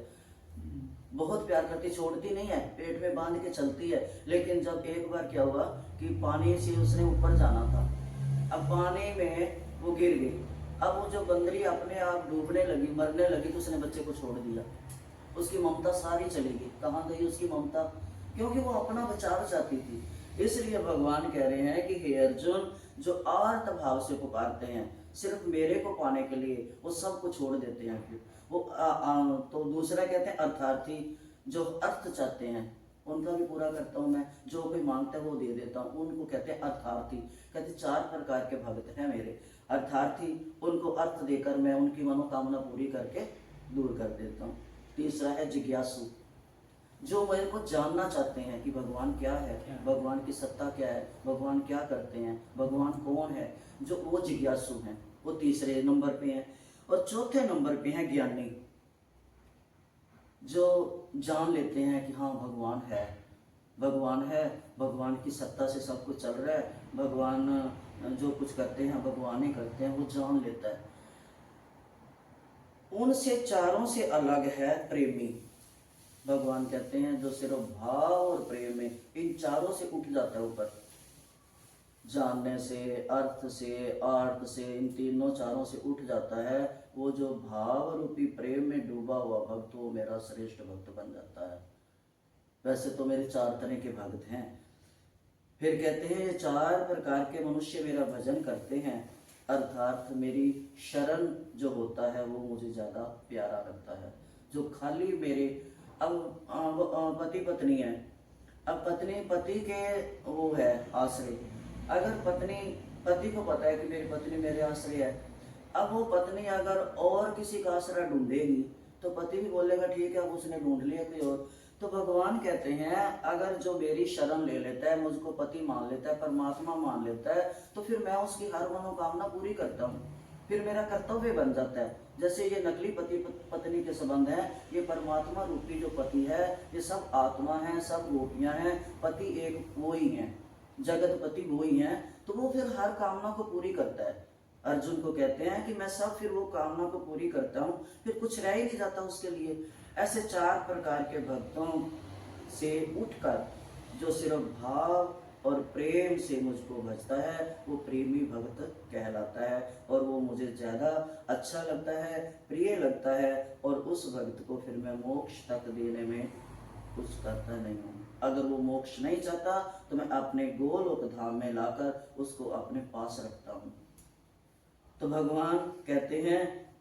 बहुत प्यार करती, छोड़ती नहीं है, पेट में बांध के चलती है। लेकिन जब एक बार क्या हुआ कि पानी से उसने ऊपर जाना था, अब पानी में वो गिर गई, अब वो जो बंदरी अपने आप डूबने लगी, मरने लगी, तो उसने बच्चे को छोड़ दिया, उसकी ममता सारी चली गई। कहाँ गई उसकी ममता, क्योंकि वो अपना बचाव चाहती थी। इसलिए भगवान कह रहे हैं कि हे अर्जुन, जो आर्त भाव से पुकारते हैं सिर्फ मेरे को पाने के लिए, वो सब कुछ छोड़ देते हैं। फिर वो तो दूसरा कहते हैं अर्थार्थी, जो अर्थ चाहते हैं उनका भी पूरा करता हूँ मैं, जो कोई मांगता है वो दे देता हूँ, उनको कहते हैं अर्थार्थी। कहते 4 प्रकार के भक्त हैं मेरे। अर्थार्थी, उनको अर्थ देकर मैं उनकी मनोकामना पूरी करके दूर कर देता हूँ। तीसरा है जिज्ञासु, जो मेरे को जानना चाहते हैं कि भगवान क्या है, भगवान की सत्ता क्या है, भगवान क्या करते हैं, भगवान कौन है, जो वो जिज्ञासु हैं, वो तीसरे नंबर पे हैं। और चौथे नंबर पे हैं ज्ञानी, जो जान लेते हैं कि हाँ भगवान है, भगवान है, भगवान की सत्ता से सब कुछ चल रहा है, भगवान जो कुछ करते हैं भगवान ही करते हैं, वो जान लेता है। उनसे चारों से अलग है प्रेमी। भगवान कहते हैं जो सिर्फ भाव और प्रेम में इन चारों से उठ जाता है ऊपर, जानने से, अर्थ से, आर्थ से, इन तीनों चारों से उठ जाता है, वो जो भाव रूपी प्रेम में डूबा हुआ भक्त, वो मेरा श्रेष्ठ भक्त बन जाता है। वैसे तो मेरे 4 तरह के भक्त हैं। फिर कहते हैं ये 4 प्रकार के मनुष्य मेरा भजन करते हैं, अर्थात मेरी शरण जो होता है वो मुझे ज्यादा प्यारा लगता है। जो खाली मेरे, अब पति पत्नी है, अब पत्नी पति के वो है आश्रय, अगर पत्नी, पति को पता है कि मेरी पत्नी मेरे आश्रय है, अब वो पत्नी अगर और किसी का आश्रय ढूंढेगी तो पति भी बोलेगा ठीक है, अब उसने ढूंढ लिया कोई और। तो भगवान कहते हैं अगर जो मेरी शरण ले लेता है, मुझको पति मान लेता है, परमात्मा मान लेता है, तो फिर मैं उसकी हर मनोकामना पूरी करता हूँ, फिर मेरा कर्तव्य बन जाता है। जैसे ये नकली पति पत्नी के संबंध है, ये परमात्मा रूपी जो पति है, ये सब आत्मा है, सब गोपियां हैं, पति एक वो ही है, जगत पति वो ही है, तो वो फिर हर कामना को पूरी करता है। अर्जुन को कहते हैं कि मैं सब फिर वो कामना को पूरी करता हूँ, फिर कुछ रह ही नहीं जाता उसके लिए। ऐसे 4 प्रकार के भक्तों से उठकर जो सिर्फ भाव और प्रेम से मुझको भजता है वो प्रेमी भक्त कहलाता है, और वो मुझे ज़्यादा अच्छा लगता है, प्रिय लगता है, और उस भक्त को फिर मैं मोक्ष तक देने में कुछ करता नहीं हूँ। अगर वो मोक्ष नहीं चाहता तो मैं अपने गोलोक धाम में लाकर उसको अपने पास रखता हूँ। तो भगवान कहते हैं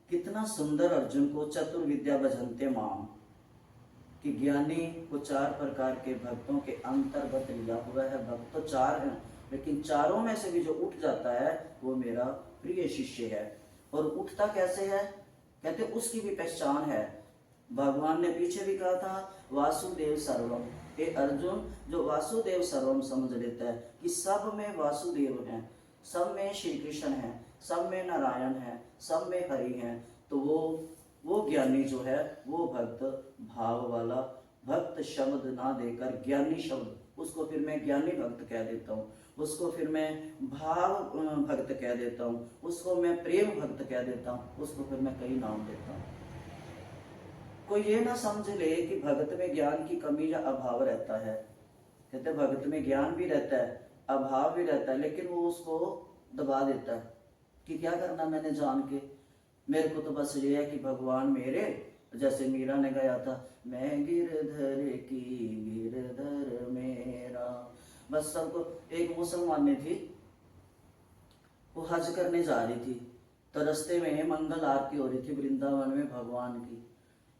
कितना सुंदर अर्जुन को चतुर्विद्या भजन्ते माम, कि ज्ञानी को 4 प्रकार के भक्तों के अंतर्गत लिया हुआ है। भक्त तो 4 हैं, लेकिन चारों में से भी जो उठ जाता है वो मेरा प्रिय शिष्य है। और उठता कैसे है? कहते उसकी भी पहचान है। भगवान ने पीछे भी कहा था वासुदेव सर्वम। ये अर्जुन जो वासुदेव सर्वम समझ लेता है कि सब में वासुदेव हैं, सब में श्री कृष्ण है, सब में नारायण है, सब में हरि है, तो वो ज्ञानी जो है वो भक्त भाव वाला, भक्त शब्द ना देकर ज्ञानी शब्द, उसको फिर मैं ज्ञानी भक्त कह देता हूँ, उसको फिर मैं भाव भक्त कह देता हूँ, उसको मैं प्रेम भक्त कह देता हूँ, उसको फिर मैं कई नाम देता हूँ। कोई ये ना समझ ले कि भगत में ज्ञान की कमी या अभाव रहता है। कहते भगत में ज्ञान भी रहता है, अभाव भी रहता है, लेकिन वो उसको दबा देता है कि क्या करना मैंने जान के, मेरे को तो बस ये है कि भगवान मेरे, जैसे मीरा ने गाया था, मैं गिरधर की गिरधर मेरा। बस सबको, एक मुसलमान थी, वो हज करने जा रही थी, तो रास्ते में मंगल आरती हो रही थी वृंदावन में भगवान की।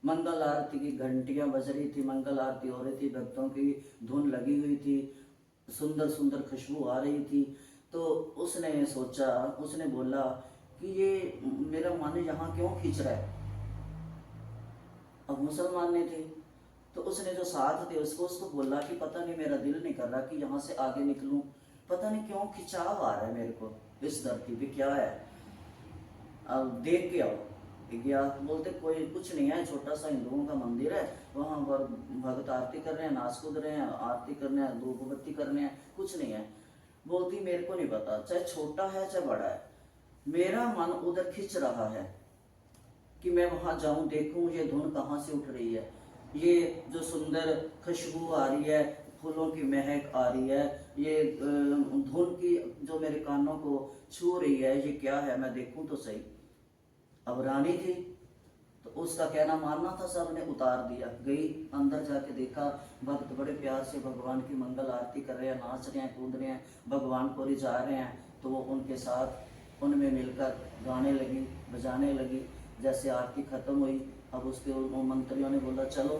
मंगल आरती की घंटियां बज रही थी, मंगल आरती हो रही थी, भक्तों की धुन लगी हुई थी, सुंदर सुंदर खुशबू आ रही थी। तो उसने सोचा, उसने बोला कि ये मेरा मन यहाँ क्यों खींच रहा है। अब मुसलमान ने थे, तो उसने जो साथ थे उसको बोला कि पता नहीं मेरा दिल नहीं कर रहा कि यहाँ से आगे निकलूं, पता नहीं क्यों खिंचाव आ रहा है मेरे को इस धरती पे, क्या है, अब देख के आओ। गया, बोलते कोई कुछ नहीं है, छोटा सा हिंदुओं का मंदिर है, वहाँ पर भगत आरती कर रहे हैं, नाच कूद रहे हैं, आरती करने हैं, धूप बत्ती करने हैं, कुछ नहीं है। बोलती मेरे को नहीं पता, चाहे छोटा है चाहे बड़ा है, मेरा मन उधर खिंच रहा है कि मैं वहां जाऊं, देखूं ये धुन कहाँ से उठ रही है, ये जो सुंदर खुशबू आ रही है, फूलों की महक आ रही है, ये धुन की जो मेरे कानों को छू रही है, ये क्या है, मैं देखूं तो सही। अब रानी थी तो उसका कहना मानना था, सब ने उतार दिया, गई अंदर जाके देखा भक्त बड़े प्यार से भगवान की मंगल आरती कर रहे हैं, नाच रहे हैं, कूद रहे हैं, भगवान को रिझा रहे हैं। तो वो उनके साथ उनमें मिलकर गाने लगी, बजाने लगी। जैसे आरती खत्म हुई, अब उसके मंत्रियों ने बोला चलो,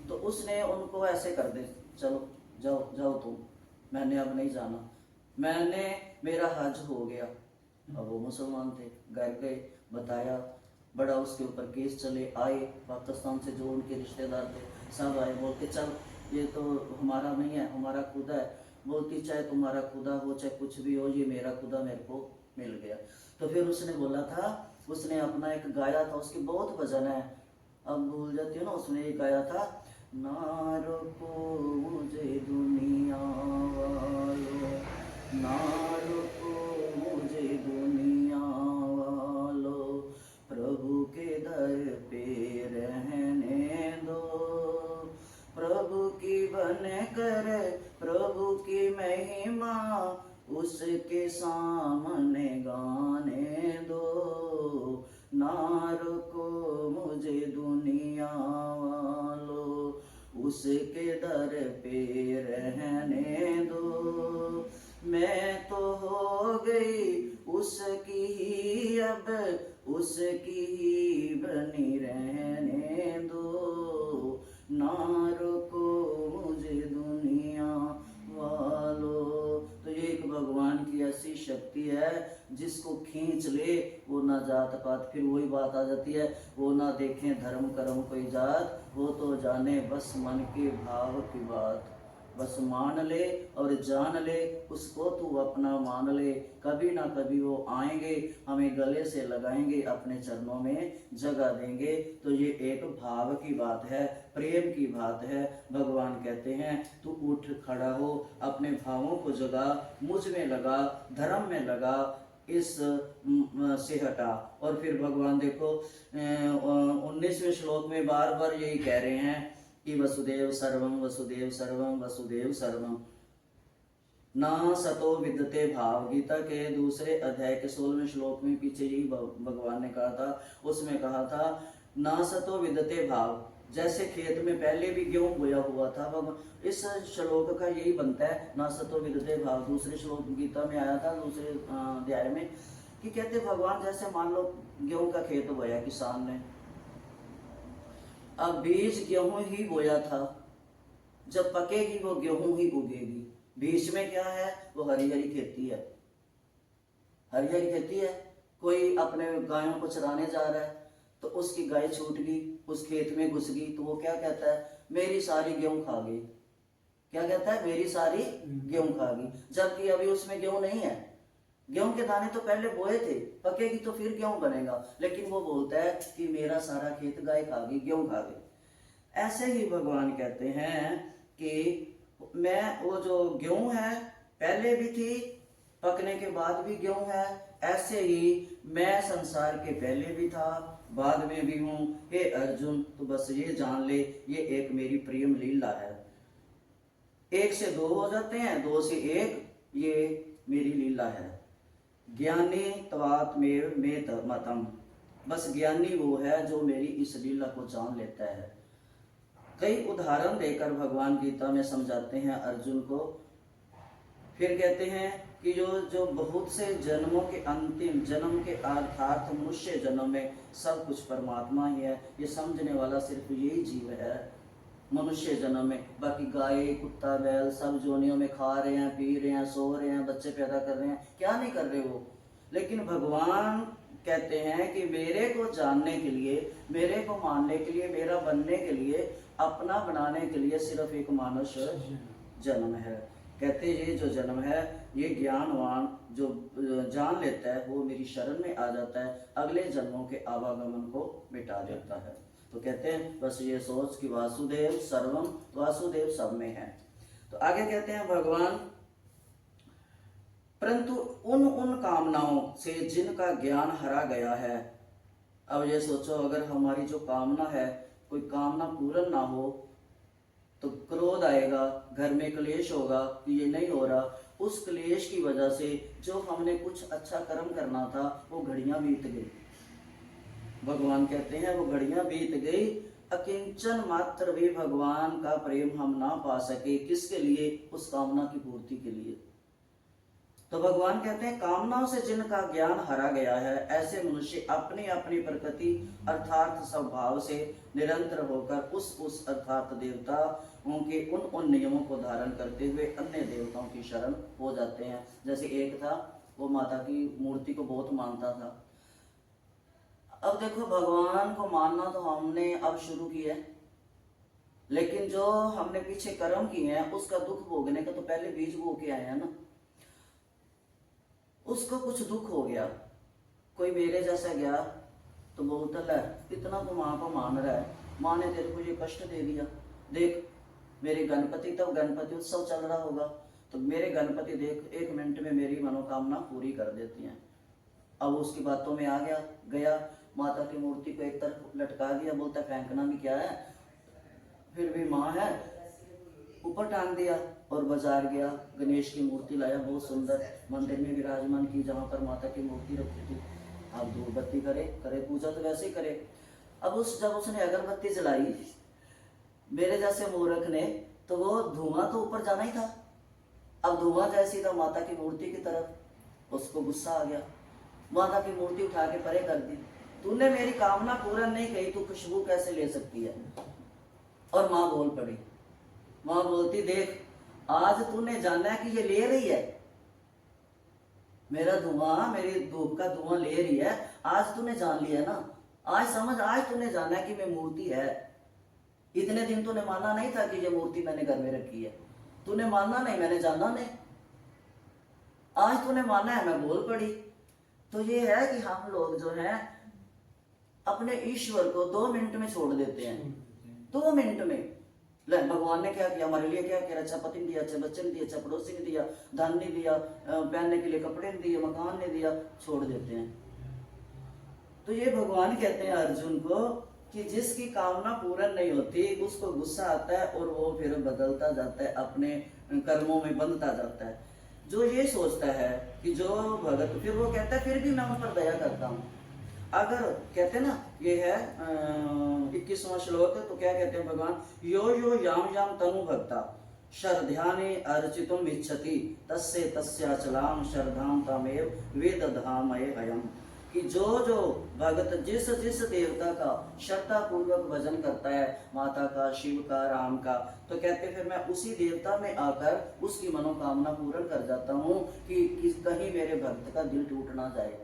तो उसने उनको ऐसे कर दे, चलो जाओ जाओ तुम, मैंने अब नहीं जाना, मैंने, मेरा हज हो गया। अब वो मुसलमान थे, घर गए, बताया, बड़ा उसके ऊपर केस चले, आए पाकिस्तान से जो उनके रिश्तेदार थे सब आए, बोलते चल ये तो हमारा नहीं है, हमारा खुदा है। बोलती चाहे तुम्हारा खुदा हो चाहे कुछ भी हो, ये मेरा खुदा मेरे को मिल गया। तो फिर उसने बोला था, उसने अपना एक गाया था, उसकी बहुत भजन है, अब भूल जाती हूँ ना, उसने एक गाया था, ना रोको मुझे दुनिया वालों, ना रोको मुझे दुनिया वालों, प्रभु के दर पे रहने दो, प्रभु की बन कर प्रभु की महिमा उसके सामने गाने दो, ना रोको मुझे दुनिया वालों, उसके दर पे रहने दो, मैं तो हो गई उसकी ही, अब उसकी ही बनी रहने दो, ना रोको मुझे दुनिया वालों। तो ये एक भगवान की ऐसी शक्ति है, जिसको खींच ले वो ना जात पात, फिर वही बात आ जाती है, वो ना देखें धर्म कर्म कोई जात, वो तो जाने बस मन के भाव की बात, बस मान ले और जान ले, उसको तू अपना मान ले, कभी ना कभी वो आएंगे, हमें गले से लगाएंगे, अपने चरणों में जगह देंगे। तो ये एक भाव की बात है, प्रेम की बात है। भगवान कहते हैं तू उठ खड़ा हो, अपने भावों को जगा, मुझ में लगा, धर्म में लगा, इस से हटा। और फिर भगवान देखो 19वें श्लोक में बार बार यही कह रहे हैं कि वसुदेव सर्वम वसुदेव सर्वम वसुदेव सर्वम। ना सतो विद्यते भाव। गीता के दूसरे अध्याय के 16वें श्लोक में पीछे यही भगवान ने कहा था, उसमें कहा था ना सतो विद्यते भाव। जैसे खेत में पहले भी गेहूं बोया हुआ था, इस श्लोक का यही बनता है, ना सतो विद्यते भाव। दूसरे श्लोक गीता में आया था दूसरे अध्याय में कि कहते भगवान जैसे मान लो गेहूं का खेत बोया किसान ने, अब बीज गेहूं ही बोया था, जब पकेगी वो गेहूं ही उगेगी। बीच में क्या है, वो हरी हरी खेती है, हरी हरी खेती है। कोई अपने गायों को चराने जा रहा है तो उसकी गाय छूट गई, उस खेत में घुस गई, तो वो क्या कहता है, मेरी सारी गेहूं खा गई। क्या कहता है, मेरी सारी गेहूं खा गई, जबकि अभी उसमें गेहूं नहीं है। गेहूं के दाने तो पहले बोए थे, पकेगी तो फिर गेहूं बनेगा, लेकिन वो बोलता है कि मेरा सारा खेत गाय खा गई, गेहूं खा गई। ऐसे ही भगवान कहते हैं कि मैं वो जो गेहूं है पहले भी थी, पकने के बाद भी गेहूं है, ऐसे ही मैं संसार के पहले भी था, बाद में भी हूं। हे अर्जुन, तो बस ये जान ले, ये एक मेरी प्रेम लीला है। एक से दो हो जाते हैं, दो से एक, ये मेरी लीला है। ज्ञानी तवात्मेव में मतम। बस ज्ञानी वो है जो मेरी इस लीला को जान लेता है। कई उदाहरण देकर भगवान गीता में समझाते हैं अर्जुन को। फिर कहते हैं कि जो जो बहुत से जन्मों के अंतिम जन्म के अर्थात मनुष्य जन्म में सब कुछ परमात्मा ही है, ये समझने वाला सिर्फ यही जीव है मनुष्य जन्म में। बाकी गाय कुत्ता बैल सब जोनियों में खा रहे हैं, पी रहे हैं, सो रहे हैं, बच्चे पैदा कर रहे हैं, क्या नहीं कर रहे वो। लेकिन भगवान कहते हैं कि मेरे को जानने के लिए, मेरे को मानने के लिए, मेरा बनने के लिए, अपना बनाने के लिए सिर्फ एक मानुष्य जन्म है। कहते ये जो जन्म है, ये ज्ञानवान जो जान लेता है वो मेरी शरण में आ जाता है, अगले जन्मों के आवागमन को मिटा देता है। तो कहते हैं बस ये सोच कि वासुदेव सर्वम, वासुदेव सब में है। तो आगे कहते हैं भगवान, परंतु उन कामनाओं से जिनका ज्ञान हरा गया है। अब ये सोचो, अगर हमारी जो कामना है, कोई कामना पूर्ण ना हो तो क्रोध आएगा, घर में क्लेश होगा कि ये नहीं हो रहा। उस क्लेश की वजह से जो हमने कुछ अच्छा कर्म करना था वो घड़ियां बीत गई। भगवान कहते हैं वो घड़ियां बीत गई, अकिंचन मात्र भी भगवान का प्रेम हम ना पा सके। किसके लिए, उस कामना की पूर्ति के लिए। तो भगवान कहते हैं कामनाओं से जिनका ज्ञान हरा गया है, ऐसे मनुष्य अपनी अपनी प्रकृति अर्थात स्वभाव से निरंतर होकर उस अर्थात देवता उनके उन नियमों को धारण करते हुए अन्य देवताओं की शरण हो जाते हैं। जैसे एक था, वो माता की मूर्ति को बहुत मानता था। अब देखो, भगवान को मानना तो हमने अब शुरू किया है, लेकिन जो हमने पीछे कर्म किए हैं उसका दुख भोगने का तो पहले बीज बो के आए हैं ना। उसको कुछ दुख हो गया, कोई मेरे जैसा गया तो बोलता है इतना तो माँ को मान रहा है, माँ ने तेरे को ये कष्ट दे दिया, देख मेरे गणपति, तब गणपति उत्सव चल रहा होगा, तो मेरे गणपति देख 1 मिनट में मेरी मनोकामना पूरी कर देती हैं। अब उसकी बातों में आ गया, माता की मूर्ति को एक तरफ लटका दिया, बोलता फेंकना भी क्या है, फिर भी माँ है, ऊपर टांग दिया और बाजार गया, गणेश की मूर्ति लाया, बहुत सुंदर मंदिर में विराजमान की जहाँ पर माता की मूर्ति रखी थी। अब धूप बत्ती करे पूजा तो वैसे ही करे। अब जब उसने अगरबत्ती जलाई मेरे जैसे मूर्ख ने, तो वो धुआं तो ऊपर जाना ही था। अब धुआं जैसी था माता की मूर्ति की तरफ, उसको गुस्सा आ गया, माता की मूर्ति उठा के परे कर दी। तूने मेरी कामना पूर्ण नहीं कही, तू खुशबू कैसे ले सकती है। और माँ बोल पड़ी, माँ बोलती देख आज तूने जाना है कि ये ले रही है मेरा धुआं, मेरी धूप का धुआं ले रही है, आज तूने जान लिया ना, आज समझ, आज तूने जाना है कि मैं मूर्ति है। इतने दिन तूने माना नहीं था कि ये मूर्ति मैंने घर में रखी है, तूने माना नहीं, मैंने जाना नहीं, आज तूने माना है, मैं बोल पड़ी। तो ये है कि हम लोग जो है अपने ईश्वर को 2 मिनट में छोड़ देते हैं, 2 मिनट में। भगवान ने क्या किया हमारे लिए, क्या किया, अच्छा पति ने दिया, अच्छा बच्चे ने दिया, अच्छा पड़ोसी ने दिया, धन नहीं दिया, पहनने के लिए कपड़े नहीं दिए, मकान ने दिया, छोड़ देते हैं। तो ये भगवान कहते हैं अर्जुन को कि जिसकी कामना पूर्ण नहीं होती उसको गुस्सा आता है और वो फिर बदलता जाता है, अपने कर्मों में बंधता जाता है। जो ये सोचता है कि जो भगत, फिर वो कहता है फिर भी मैं उन पर दया करता हूँ। अगर कहते हैं ना, ये है 21वां श्लोक, तो क्या कहते हैं भगवान, यो यो याम याम तनु भक्ता श्रद्धाने अर्चितुम इच्छति तस्य तस्याचलाम श्रद्धाम तमेव वेद धामये अयम। कि जो जो भगत जिस जिस देवता का श्रद्धा पूर्वक भजन करता है, माता का, शिव का, राम का, तो कहते फिर मैं उसी देवता में आकर उसकी मनोकामना पूर्ण कर जाता हूँ कि कहीं मेरे भक्त का दिल टूट ना जाए,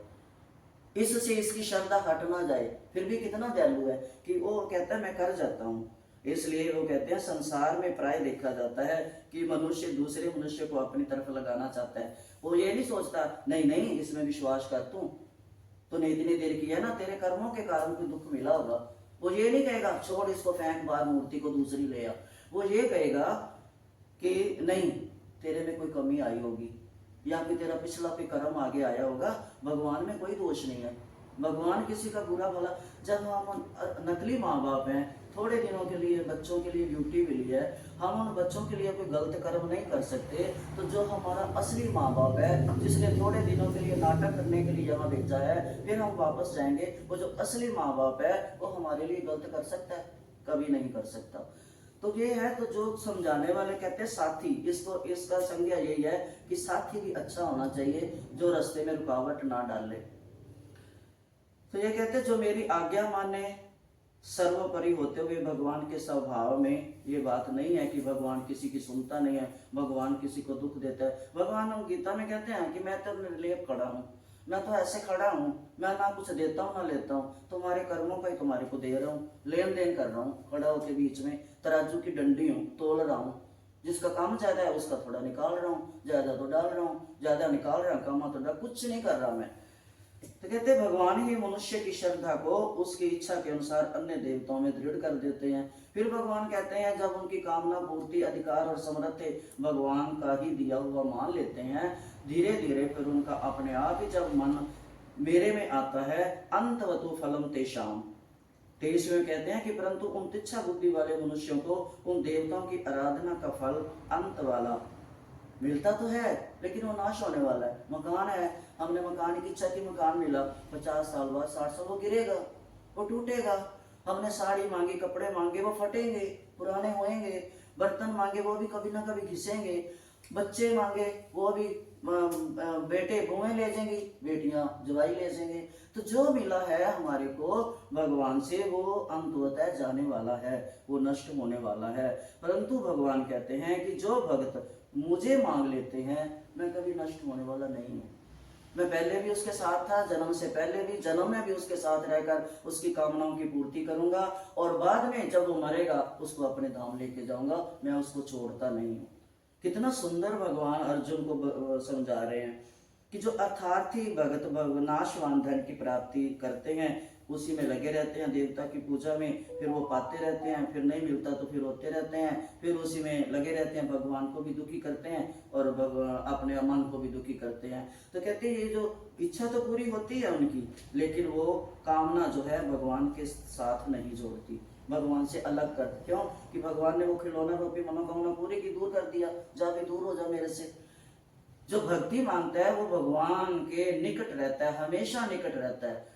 इससे इसकी श्रद्धा हट ना जाए। फिर भी कितना दयालु है कि वो कहता है मैं कर जाता हूँ। इसलिए वो कहते हैं संसार में प्राय देखा जाता है कि मनुष्य दूसरे मनुष्य को अपनी तरफ लगाना चाहता है। वो ये नहीं सोचता नहीं नहीं इसमें विश्वास कर तूने इतनी देर की है ना, तेरे कर्मों के कारण कोई दुख मिला होगा। वो ये नहीं कहेगा छोड़ इसको, फेंक बाहर, मूर्ति को दूसरी ले आ। वो ये कहेगा कि नहीं तेरे में कोई कमी आई होगी, या फिर तेरा पिछला कोई कर्म आगे आया होगा। भगवान में कोई दोष नहीं है। भगवान किसी का बुरा भला, जब हम नकली माँ बाप हैं, थोड़े दिनों के लिए बच्चों के लिए ड्यूटी मिली है, हम उन बच्चों के लिए कोई गलत कर्म नहीं कर सकते। तो जो हमारा असली माँ बाप है, जिसने थोड़े दिनों के लिए नाटक करने के लिए यहाँ भेजा है, फिर हम वापस जाएंगे, वो जो असली माँ बाप है वो हमारे लिए गलत कर सकता है? कभी नहीं कर सकता। तो ये है, तो जो समझाने वाले कहते हैं साथी, इसको इसका संज्ञा यही है कि साथी भी अच्छा होना चाहिए जो रास्ते में रुकावट ना डाले। तो ये कहते हैं जो मेरी आज्ञा माने, सर्वोपरि होते हुए भगवान के स्वभाव में ये बात नहीं है कि भगवान किसी की सुनता नहीं है, भगवान किसी को दुख देता है। भगवान हम गीता में कहते हैं कि मैं तो निर्लेप खड़ा हूँ, मैं तो ऐसे खड़ा हूँ, मैं ना कुछ देता हूँ ना लेता हूँ, तुम्हारे कर्मों का ही तुम्हारे को दे रहा हूँ, लेन देन कर रहा हूँ, खड़ा होकर बीच में तराजू की डंडी हूँ, तोल रहा हूँ। जिसका काम ज्यादा है उसका थोड़ा निकाल रहा हूँ, ज्यादा तो डाल रहा हूँ, ज्यादा निकाल रहा हूँ, कमा तो कुछ नहीं कर रहा मैं। तो कहते भगवान ही मनुष्य की श्रद्धा को उसकी इच्छा के अनुसार अन्य देवताओं में दृढ़ कर देते हैं। फिर भगवान कहते हैं जब उनकी कामना पूर्ति, अधिकार और समर्थ्य भगवान का ही दिया हुआ मान लेते हैं, धीरे धीरे फिर उनका अपने आप ही जब मन मेरे में आता है, अंतवतु फलम तेषाम। 23 में कहते हैं कि परंतु उन तिच्छा बुद्धि वाले मनुष्यों को उन देवताओं की आराधना का फल अंत वाला मिलता तो है, लेकिन वो नाश होने वाला है। मकान है, हमने मकान की इच्छा की, मकान मिला, 50 साल बाद 60 साल वो गिरेगा, वो टूटेगा। हमने साड़ी मांगी, कपड़े मांगे, वो फटेंगे, पुराने होएंगे। बर्तन मांगे, वो भी कभी ना कभी घिसेंगे। बच्चे मांगे, वो भी बेटे बुएं ले जाएंगी, बेटियां जवाई ले जाएंगे। तो जो मिला है हमारे को भगवान से वो अंततः जाने वाला है, वो नष्ट होने वाला है। परंतु भगवान कहते हैं कि जो भक्त मुझे मांग लेते हैं, मैं कभी नष्ट होने वाला नहीं हूँ। मैं पहले भी उसके साथ था, जन्म से पहले भी, जन्म में भी उसके साथ रहकर उसकी कामनाओं की पूर्ति करूंगा, और बाद में जब वो मरेगा उसको अपने धाम लेके जाऊंगा, मैं उसको छोड़ता नहीं हूँ। कितना सुंदर भगवान अर्जुन को समझा रहे हैं कि जो अर्थार्थी भगत नाशवान धन की प्राप्ति करते हैं, उसी में लगे रहते हैं, देवता की पूजा में, फिर वो पाते रहते हैं, फिर नहीं मिलता तो फिर रोते रहते हैं, फिर उसी में लगे रहते हैं, भगवान को भी दुखी करते हैं और अपने मन को भी दुखी करते हैं। तो कहते हैं ये जो इच्छा तो पूरी होती है उनकी, लेकिन वो कामना जो है भगवान के साथ नहीं जोड़ती, भगवान से अलग कर। क्यों? कि भगवान ने वो खिलौना रूपी मनोकामना पूरी की दूर कर दिया, जा भी दूर हो जा मेरे से। जो भक्ति मांगता है वो भगवान के निकट रहता है, हमेशा निकट रहता है,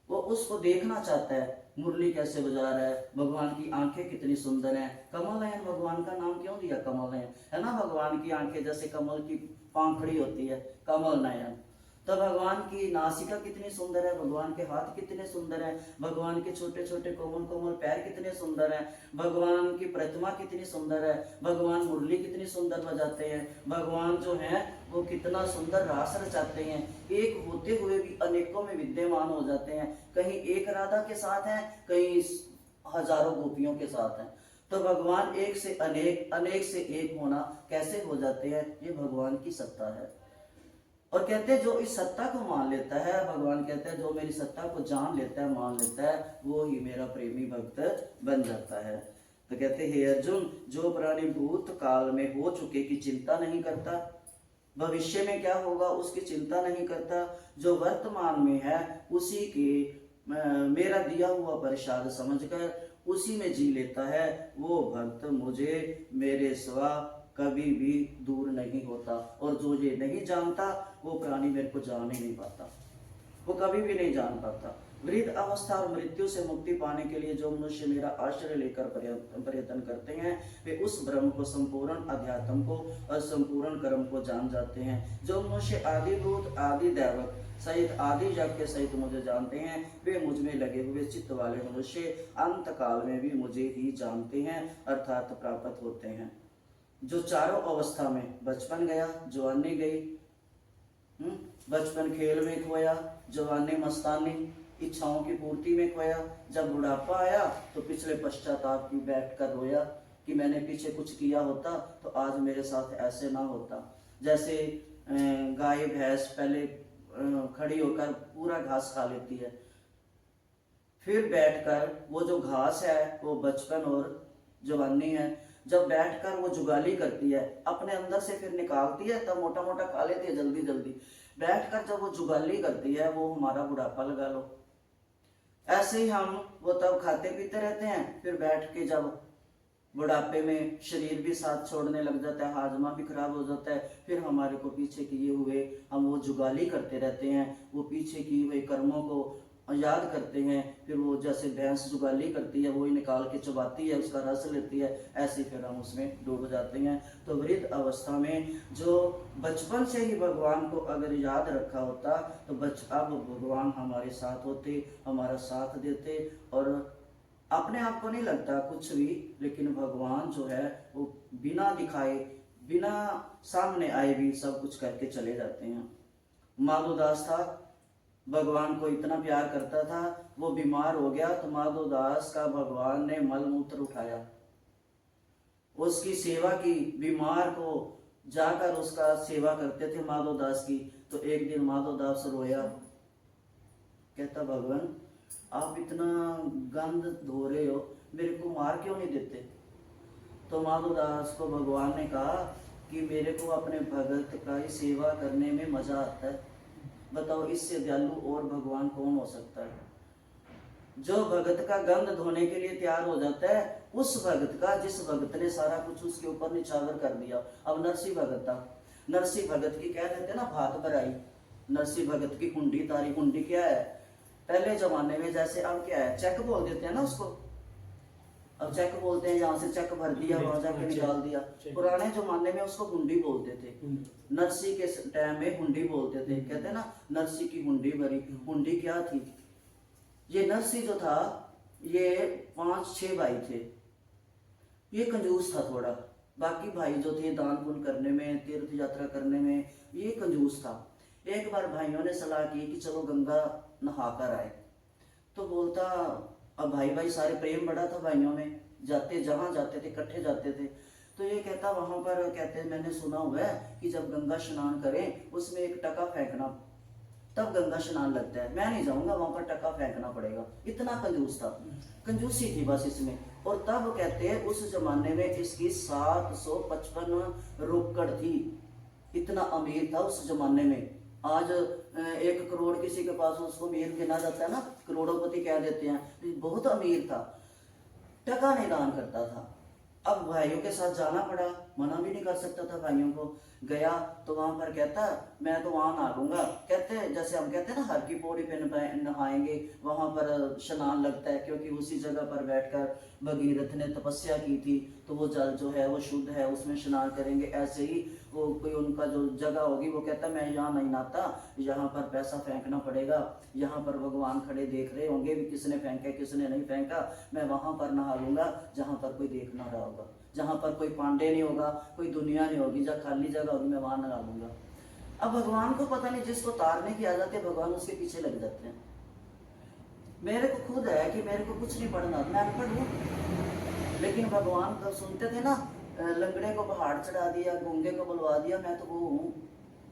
वो उसको देखना चाहता है, मुरली कैसे बजा रहा है, भगवान की आंखें कितनी सुंदर हैं। कमल नयन भगवान का नाम क्यों दिया कमल नयन, है ना? भगवान की आंखें जैसे कमल की पांखड़ी होती है, कमल नयन। तो भगवान की नासिका कितनी सुंदर है, भगवान के हाथ कितने सुंदर हैं, भगवान के छोटे छोटे कोमल कोमल पैर कितने सुंदर हैं, भगवान की प्रतिमा कितनी सुंदर है, भगवान मुरली कितनी सुंदर बजाते हैं, भगवान जो है वो कितना सुंदर रास रचाते हैं, एक होते हुए भी अनेकों में विद्यमान हो जाते हैं। कहीं एक राधा के साथ हैं, कहीं हजारों गोपियों के साथ हैं। तो भगवान एक से अनेक, अनेक से एक होना कैसे हो जाते हैं, ये भगवान की सत्ता है। और कहते हैं जो इस सत्ता को मान लेता है, भगवान कहते हैं जो मेरी सत्ता को जान लेता है, मान लेता है, वो ही मेरा प्रेमी भक्त बन जाता है। तो कहते हैं अर्जुन, जो प्राणी भूत काल में हो चुके की चिंता नहीं करता, भविष्य में क्या होगा उसकी चिंता नहीं करता, जो वर्तमान में है उसी के मेरा दिया हुआ प्रसाद समझकर उसी में जी लेता है, वो भक्त मुझे मेरे सिवा कभी भी दूर नहीं होता, और जो ये नहीं जानता वो प्राणी मेरे को जान ही नहीं पाता, वो कभी भी नहीं जान पाता। वृद्ध अवस्था और मृत्यु से मुक्ति पाने के लिए जो मनुष्य मेरा आश्रय लेकर प्रयत्न करते हैं, वे उस ब्रह्म को, संपूर्ण अध्यात्म को और संपूर्ण कर्म को जान जाते हैं। जो मनुष्य आदिभूत, आदि दैवत सहित, आदि जग के सहित मुझे जानते हैं, वे मुझ में लगे हुए चित्त वाले मनुष्य अंत काल में भी मुझे ही जानते हैं, अर्थात प्राप्त होते हैं। जो चारों अवस्था में, बचपन गया, जवानी गई, बचपन खेल में खोया, जवानी मस्तानी इच्छाओं की पूर्ति में खोया, जब बुढ़ापा आया तो पिछले पश्चाताप की बैठ कर रोया कि मैंने पीछे कुछ किया होता तो आज मेरे साथ ऐसे ना होता। जैसे गाय भैंस पहले खड़ी होकर पूरा घास खा लेती है, फिर बैठकर वो जो घास है वो बचपन और जवानी है, जब बैठकर वो जुगाली करती है, अपने अंदर से फिर निकालती है, तब मोटा मोटा खा लेती है जल्दी जल्दी। बैठकर जब वो जुगाली करती है वो हमारा बुढ़ापा लगा लो। ऐसे ही हम वो तब खाते पीते रहते हैं, फिर बैठ के जब बुढ़ापे में शरीर भी साथ छोड़ने लग जाता है, हाजमा भी खराब हो जाता है, फिर हमारे को पीछे किए हुए हम वो जुगाली करते रहते हैं, वो पीछे किए हुए कर्मों को याद करते हैं, फिर वो जैसे भैंस जुगाली करती है वही निकाल के चबाती है, उसका रस लेती है, ऐसे फिर हम उसमें डूब जाते हैं। तो वृद्ध अवस्था में जो बचपन से ही भगवान को अगर याद रखा होता तो अब भगवान हमारे साथ होते, हमारा साथ देते, और अपने आप को नहीं लगता कुछ भी, लेकिन भगवान जो है वो बिना दिखाए, बिना सामने आए भी सब कुछ करके चले जाते हैं। माधोदास था, भगवान को इतना प्यार करता था, वो बीमार हो गया तो माधोदास का भगवान ने मल मूत्र उठाया, उसकी सेवा की, बीमार को जाकर उसका सेवा करते थे माधोदास की। तो एक दिन माधोदास रोया, कहता भगवान आप इतना गंद धो रहे हो, मेरे को मार क्यों नहीं देते? तो माधोदास को भगवान ने कहा कि मेरे को अपने भगत का ही सेवा करने में मजा आता है। बताओ इससे दयालु और भगवान कौन हो सकता है? जो भगत का गंद धोने के लिए तैयार हो जाता है, उस भगत का, जिस भगत ने सारा कुछ उसके ऊपर निछावर कर दिया। अब नरसिंह भगत था, नरसिंह भगत की कह देते ना भात भराई, नरसिंह भगत की हुंडी तारी। हुंडी क्या है? पहले जमाने में जैसे अब क्या है, चेक बोल देते हैं ना उसको, अब चेक बोलते हैं, यहाँ से चेक भर दिया, वहां जाके निकाल दिया। पुराने जमाने में उसको हुंडी बोलते थे, नरसिंह के टाइम में हुंडी बोलते थे। कहते हैं ना नरसिंह की हुंडी भरी। हुंडी क्या थी? ये नरसिंह जो था, ये 5-6 भाई थे, ये कंजूस था थोड़ा, बाकी भाई जो थे दान पुण्य करने में, तीर्थ यात्रा करने में, ये कंजूस था। एक बार भाइयों ने सलाह की कि चलो गंगा नहा कर आए, तो बोलता, अब भाई भाई सारे प्रेम बड़ा था भाइयों में, जाते जहां जाते थे इकट्ठे जाते थे। तो ये कहता वहां पर, कहते मैंने सुना हुआ है कि जब गंगा स्नान करें उसमें एक टका फेंकना, तब गंगा स्नान लगता है। मैं नहीं जाऊंगा, वहां पर टका फेंकना पड़ेगा। इतना कंजूस था, कंजूसी थी बस इसमें। और तब कहते हैं उस जमाने में इसकी 755 रोकड़ थी, इतना अमीर था उस जमाने में। आज 1 करोड़ किसी के पास, उसको अमीर गिना जाता है ना, करोड़पति कह देते हैं, बहुत अमीर था, टका नहीं दान करता था। अब भाइयों के साथ जाना पड़ा, मना भी नहीं कर सकता था भाइयों को। गया तो वहां पर कहता मैं तो वहां नहा लूंगा। कहते जैसे हम कहते हैं ना हर की पौड़ी पे नहाएंगे, वहां पर स्नान लगता है, क्योंकि उसी जगह पर बैठकर भगीरथ ने तपस्या की थी, तो वो जल जो है वो शुद्ध है, उसमें स्नान करेंगे। ऐसे ही वो कोई उनका जो जगह होगी, वो कहता मैं यहाँ नहीं नहाता, यहाँ पर पैसा फेंकना पड़ेगा, यहाँ पर भगवान खड़े देख रहे होंगे भी किसने फेंका किसने नहीं फेंका, मैं वहां पर नहा लूंगा जहां पर कोई देख ना रहा होगा, जहां पर कोई पांडे नहीं होगा, कोई दुनिया नहीं होगी, जहाँ खाली जगह होगी मैं वहां नहा लूंगा। अब भगवान को पता नहीं, जिसको तारने की आदत है भगवान उसके पीछे लग जाते हैं। मेरे को खुद है कि मेरे को कुछ नहीं पढ़ना, मैं अनपढ़ हूँ, लेकिन भगवान का सुनते थे ना, लंगड़े को पहाड़ चढ़ा दिया, गूंगे को बुलवा दिया, मैं तो वो हूँ।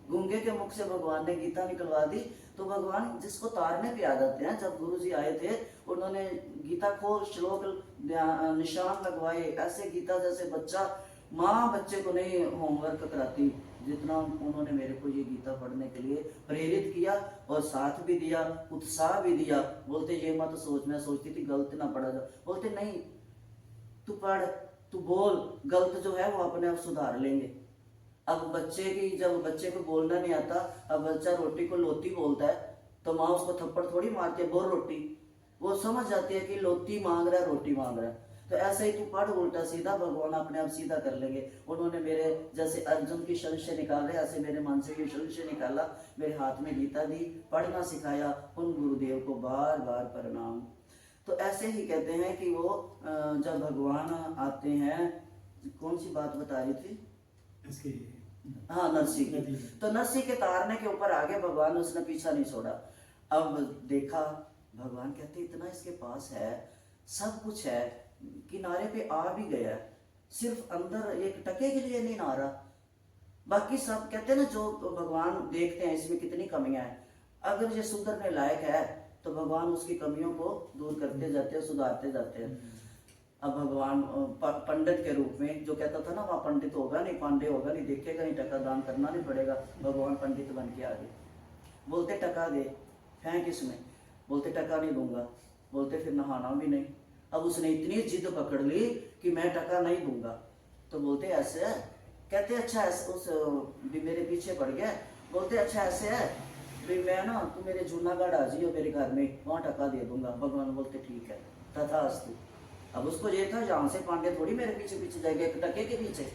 गूंगे के मुख से भगवान ने गीता निकलवा दी। तो भगवान जिसको तारने पे आ जाते हैं, जब गुरु जी आए थे उन्होंने गीता को श्लोक निशान लगवाए, ऐसे गीता जैसे बच्चा, माँ बच्चे को नहीं होमवर्क कराती, जितना उन्होंने मेरे को ये गीता पढ़ने के लिए प्रेरित किया, और साथ भी दिया, उत्साह भी दिया। बोलते ये मत सोच, मैं सोचती थी गलत ना पढ़ा जाए, बोलते नहीं तू पढ़, तू बोल, गलत जो है वो अपने आप सुधार लेंगे। अब बच्चे की, जब बच्चे को बोलना नहीं आता, अब बच्चा रोटी को लोती बोलता है तो माँ उसको थप्पड़ थोड़ी मारती है, बोल रोटी। वो समझ जाती है कि लोती मांग रहा है, रोटी मांग रहा है। तो ऐसे ही तू पढ़ उल्टा सीधा, भगवान अपने आप सीधा कर लेंगे। उन्होंने मेरे जैसे अर्जुन की संशय निकाल रहे, ऐसे मेरे मन से ये संशय निकाला, मेरे हाथ में गीता दी, पढ़ना सिखाया, उन गुरुदेव को बार बार प्रणाम। तो ऐसे ही कहते हैं कि वो जब भगवान आते हैं, कौन सी बात बता रही थी इसकी? हाँ, नरसी की। तो नरसी के तारने के ऊपर आगे भगवान, उसने पीछा नहीं छोड़ा। अब देखा, भगवान कहते इतना इसके पास है, सब कुछ है, किनारे पे आ भी गया, सिर्फ अंदर एक टके के लिए नहीं आ रहा। बाकी सब कहते हैं ना, जो भगवान देखते हैं इसमें कितनी कमियां हैं, अगर ये सुधरने लायक है तो भगवान उसकी कमियों को दूर करते जाते हैं, सुधारते जाते हैं। अब भगवान पंडित के रूप में, जो कहता था ना वहाँ पंडित होगा नहीं, पांडे होगा नहीं, देखेगा नहीं, टका दान करना नहीं पड़ेगा, भगवान पंडित बन के आ गए। बोलते टका दे, फेंक इसमें, बोलते टका नहीं दूंगा, बोलते फिर नहाना भी नहीं। अब उसने इतनी जिद पकड़ ली कि मैं टका नहीं दूंगा। तो बोलते ऐसे है, कहते अच्छा ऐसे, उस भी मेरे पीछे पड़ गया, बोलते अच्छा ऐसे है भी मैं ना, तू मेरे जूनागढ़ आ जाइयो मेरे घर में, वहाँ टका दे दूंगा। भगवान बोलते ठीक है, तथास्तु। अब उसको ये था यहाँ से पांडे थोड़ी मेरे पीछे पीछे जाएगा एक टके के पीछे।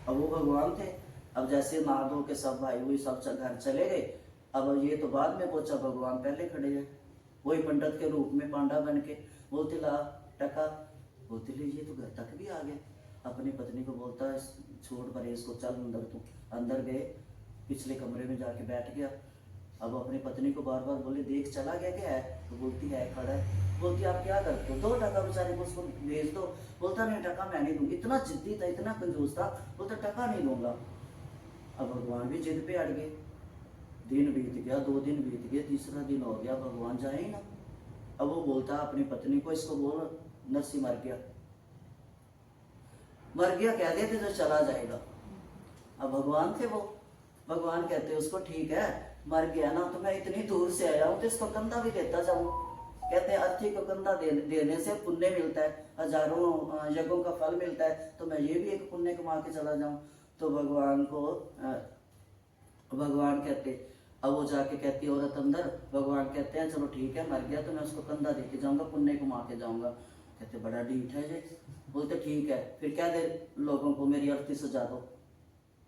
अब वो भगवान थे। अब जैसे नहा धो के सब भाई हुई, सब घर चले गए। अब ये तो बाद में पहुंचा, भगवान पहले खड़े हैं, वही पंडित के रूप में पांडा बन के। बोलते ला टका, बोलते ले, ये तो घर तक भी आ गए। अपनी पत्नी को बोलता है छोड़ परहेज को, चल अंदर। तू अंदर गए, पिछले कमरे में जाके बैठ गया। अब अपनी पत्नी को बार बार बोले देख चला गया क्या है, तो बोलती है खड़ा है। बोलती आप क्या करते हो, 2 टका बेचारे को उसको भेज दो। बोलता नहीं टका मैं नहीं दूंगा, इतना जिद्दी था, इतना कंजूस था, बोलता टका नहीं दूंगा। अब भगवान भी जिद पे अड़ गए। दिन बीत गया, 2 दिन बीत गए, तीसरा दिन हो गया, भगवान जाए ही ना। अब वो बोलता अपनी पत्नी को, इसको बोल नरसी मर गया, मर गया कह देते तो चला जाएगा। अब भगवान थे वो, भगवान कहते उसको ठीक है मर गया ना, तो मैं इतनी दूर से आया हूँ तो इसको कंधा भी देता जाऊँ। कहते हैं अर्थी को कंधा देने से पुण्य मिलता है, हजारों यज्ञों का फल मिलता है, तो मैं ये भी एक पुण्य कमा के चला जाऊं। तो भगवान को भगवान कहते, अब वो जाके कहती है औरत अंदर, भगवान कहते हैं चलो ठीक है मर गया तो मैं उसको कंधा दे के जाऊंगा, पुण्य कमा के जाऊंगा। कहते बड़ा ढीठ है ये। बोलते ठीक है, फिर क्या दे लोगों को मेरी अर्थी सजा दो।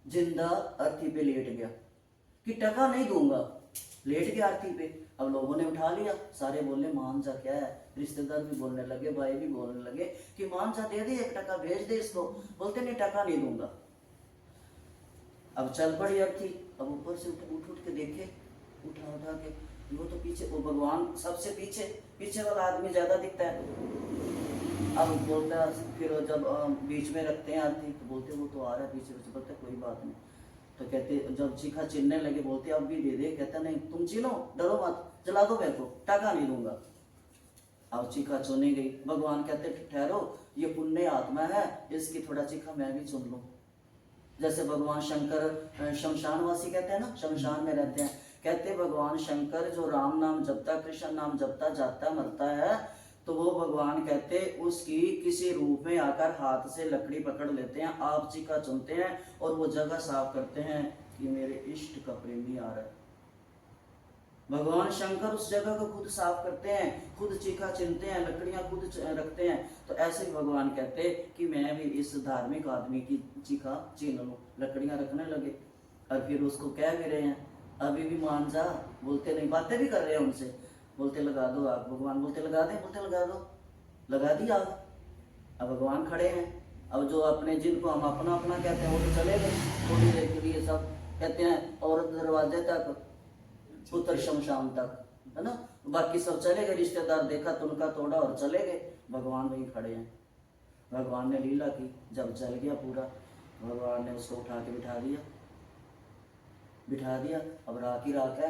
जिंदा अर्थी पे लेट गया कि टका नहीं दूंगा, लेट गया अर्थी पे। अब लोगों ने उठा लिया, सारे बोले मान जा क्या है, रिश्तेदार भी बोलने लगे, भाई भी बोलने लगे कि मान जा, दे दे 1 टका, भेज दे इसको। बोलते नहीं टका नहीं दूंगा। अब चल पड़ी अर्थी। अब ऊपर से उठ के देखे, उठा के, वो तो पीछे, वो भगवान सबसे पीछे वाला आदमी ज्यादा दिखता है। अब बोलता, फिर जब बीच में रखते हैं अर्थी तो बोलते वो तो आ रहा है पीछे पीछे, बोलते कोई बात नहीं। तो कहते जब चीखा चिन्हने लगे, बोलते अब भी दे दे। कहता नहीं तुम चिन्हो, डरो मत, जला दो मेरे को, टका नहीं दूंगा। अब चीखा चुनी गई। भगवान कहते ठहरो, ये पुण्य आत्मा है, इसकी थोड़ा चीखा मैं भी सुन लूं। जैसे भगवान शंकर शमशानवासी कहते हैं ना, शमशान में रहते हैं। कहते भगवान शंकर जो राम नाम जपता, कृष्ण नाम जपता जाता मरता है, तो वो भगवान कहते उसकी किसी रूप में आकर हाथ से लकड़ी पकड़ लेते हैं, आप चीखा चुनते हैं और वो जगह साफ करते हैं कि मेरे इष्ट का प्रेमी आ रहा है। भगवान शंकर उस जगह को खुद साफ करते हैं, खुद चीखा चिनते हैं, लकड़ियां खुद रखते हैं। तो ऐसे भगवान कहते कि मैं भी इस धार्मिक आदमी की चीखा छीन लूं, लकड़ियां रखने लगे। और फिर उसको कह भी रहे हैं अभी भी मान जा, बोलते नहीं, बातें भी कर रहे हैं उनसे। बोलते लगा दो आग, भगवान बोलते लगा दे, बोलते लगा दो, लगा दी आग। अब भगवान खड़े हैं। अब जो अपने जिनको हम अपना अपना कहते हैं वो तो चले गए थोड़ी देर के लिए। सब कहते हैं औरत दरवाजे तक, पुत्र शमशान तक, है ना, बाकी सब चले गए। रिश्तेदार देखा तो उनका तोड़ा और चले गए, भगवान वहीं खड़े हैं। भगवान ने लीला की, जब जल गया पूरा, भगवान ने उसको उठा के बिठा दिया। अब राख ही राख है,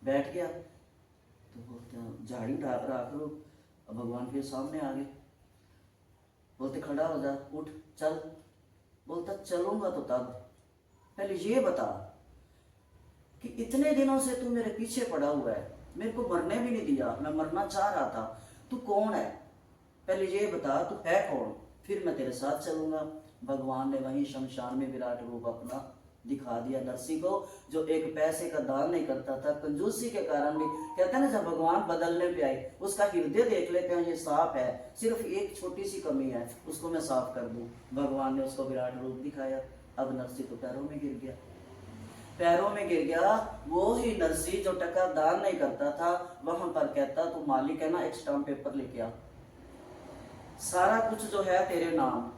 बैठ गया। तो बोलते हैं झाड़ी राख लो। अब भगवान फिर सामने आ गए। बोलते खड़ा हो जा, उठ चल। बोलता चलूंगा तो तब, पहले ये बता कि इतने दिनों से तू मेरे पीछे पड़ा हुआ है, मेरे को मरने भी नहीं दिया, मैं मरना चाह रहा था, तू कौन है, पहले ये बता तू है कौन। फिर मैं तेरे साथ चलूंगा। भगवान ने वहीं शमशान में विराट रूप अपना दिखा दिया नरसी को, जो एक पैसे का दान नहीं करता था, कंजूसी के कारण भी। कहते हैं ना, जब भगवान बदलने पे आए, उसका हृदय देख लेते हैं, ये साफ है, सिर्फ एक छोटी सी कमी है, उसको मैं साफ कर दूं। भगवान ने उसको विराट रूप दिखाया। अब नरसी तो पैरों में गिर गया, पैरों में गिर गया। वो ही नरसी जो टका दान नहीं करता था, वहां पर कहता, तू मालिक है ना, एक स्टाम्प पेपर लेके आ, सारा कुछ जो है तेरे नाम।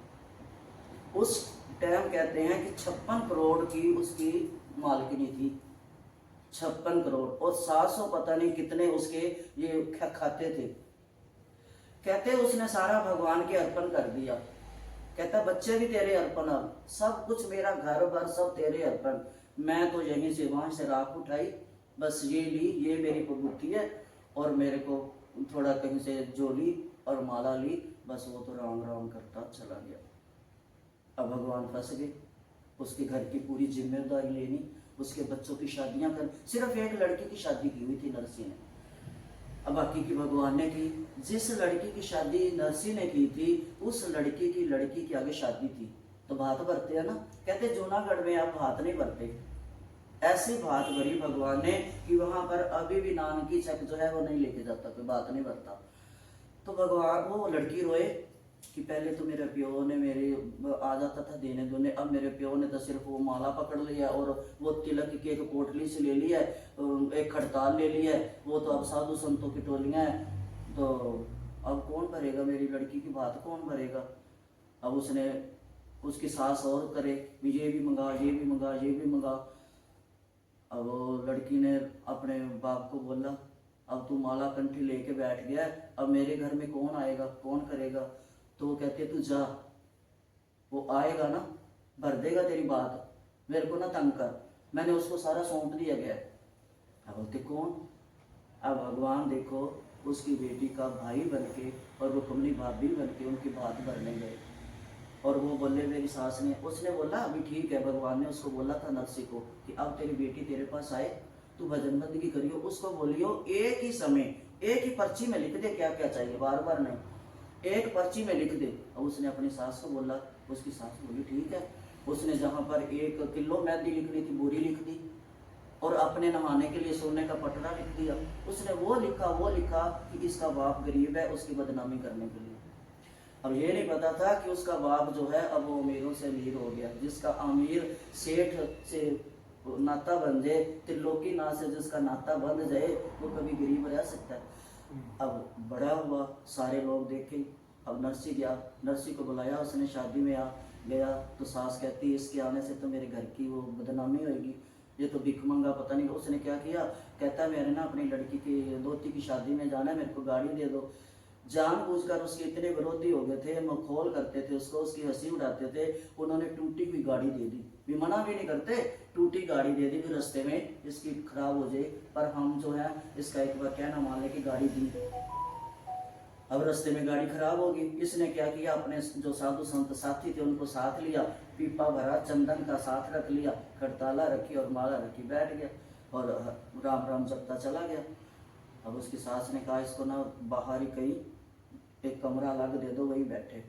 उस टाइम कहते हैं कि 56 करोड़ की उसकी मालकिनी थी, 56 करोड़, और 700 पता नहीं कितने उसके ये खाते थे। कहते उसने सारा भगवान के अर्पण कर दिया। कहता बच्चे भी तेरे अर्पण, अब सब कुछ मेरा घर भर सब तेरे अर्पण। मैं तो यहीं से वहां से राख उठाई, बस ये ली, ये मेरी प्रभुति है, और मेरे को थोड़ा कहीं से जो ली और माला ली, बस वो तो राम राम करता चला गया। अब भगवान फंस गए, उसके घर की पूरी जिम्मेदारी लेनी, उसके बच्चों की शादियां कर, सिर्फ एक लड़की की शादी की हुई थी नरसी ने, अब बाकी की भगवान ने की। जिस लड़की की शादी नरसी ने की थी, उस लड़की की आगे शादी थी, तो भात भरते हैं ना। कहते जूनागढ़ में आप भात नहीं भरते, ऐसी भात भरी भगवान ने कि वहां पर अभी भी नान की चक जो है वो नहीं लेके जाता, कोई बात नहीं भरता। तो भगवान, वो लड़की रोए कि पहले तो मेरे प्यो ने मेरे आ जाता था देने दोने, अब मेरे प्यो ने तो सिर्फ वो माला पकड़ लिया और वो तिलक की एक कोटली से ले लिया है, एक खड़ताल ले लिया है, वो तो अब साधु संतों की टोलियां हैं, तो अब कौन भरेगा मेरी लड़की की बात, कौन भरेगा। अब उसने, उसकी सास और करे, ये भी मंगा, ये भी मंगा, ये भी मंगा। अब वो लड़की ने अपने बाप को बोला, अब तू माला कंठी लेके बैठ गया, अब मेरे घर में कौन आएगा, कौन करेगा। तो वो कहते तू जा, वो आएगा ना, भर देगा तेरी बात, मेरे को ना तंग कर, मैंने उसको सारा सौंप दिया गया। अब बोलते कौन। अब भगवान देखो उसकी बेटी का भाई बनके और वो कमली भाभी बनके उनकी बात भरने गए, और वो बोले मेरी सास ने, उसने बोला अभी ठीक है, भगवान ने उसको बोला था नरसी को कि अब तेरी बेटी तेरे पास आए, तू भजन बंदगी करियो, उसको बोलियो एक ही समय एक ही पर्ची में लिख दे क्या क्या चाहिए, बार बार नहीं, एक पर्ची में लिख दे। और उसने अपनी सास को बोला, उसकी सास बोली ठीक है। उसने जहां पर 1 किलो मैदी लिखनी थी, बोरी लिख दी, और अपने नहाने के लिए सोने का पटरा लिख दिया। उसने वो लिखा कि इसका बाप गरीब है, उसकी बदनामी करने के लिए। अब ये नहीं पता था कि उसका बाप जो है अब वो अमीरों से अमीर हो गया, जिसका अमीर सेठ से नाता बन जाए, त्रिलोकी नाथ से जिसका नाता बन जाए, वो कभी गरीब रह सकता है। अब बड़ा हुआ, सारे लोग देखे, अब नरसी गया, नरसी को बुलाया, उसने शादी में आ गया, तो सास कहती इसके आने से तो मेरे घर की वो बदनामी होगी, ये तो भिख मंगा पता नहीं। उसने क्या किया, कहता मेरे ना अपनी लड़की की दोती की शादी में जाना है, मेरे को गाड़ी दे दो। जानबूझकर उसके इतने विरोधी हो गए थे, मखौल करते थे उसको, उसकी हंसी उड़ाते थे, उन्होंने टूटी हुई गाड़ी दे दी, भी मना भी नहीं करते, टूटी गाड़ी दे दी, फिर रास्ते में इसकी खराब हो जाए, पर हम जो है इसका एक बार कहना मान ले कि गाड़ी दी। अब रास्ते में गाड़ी खराब होगी, इसने क्या किया, अपने जो साधु संत साथी थे उनको साथ लिया, पीपा भरा, चंदन का साथ रख लिया, खड़ताला रखी और माला रखी, बैठ गया और राम राम जपता चला गया। अब उसकी सास ने कहा इसको ना बाहर ही कहीं एक कमरा अलग दे दो, वही बैठे।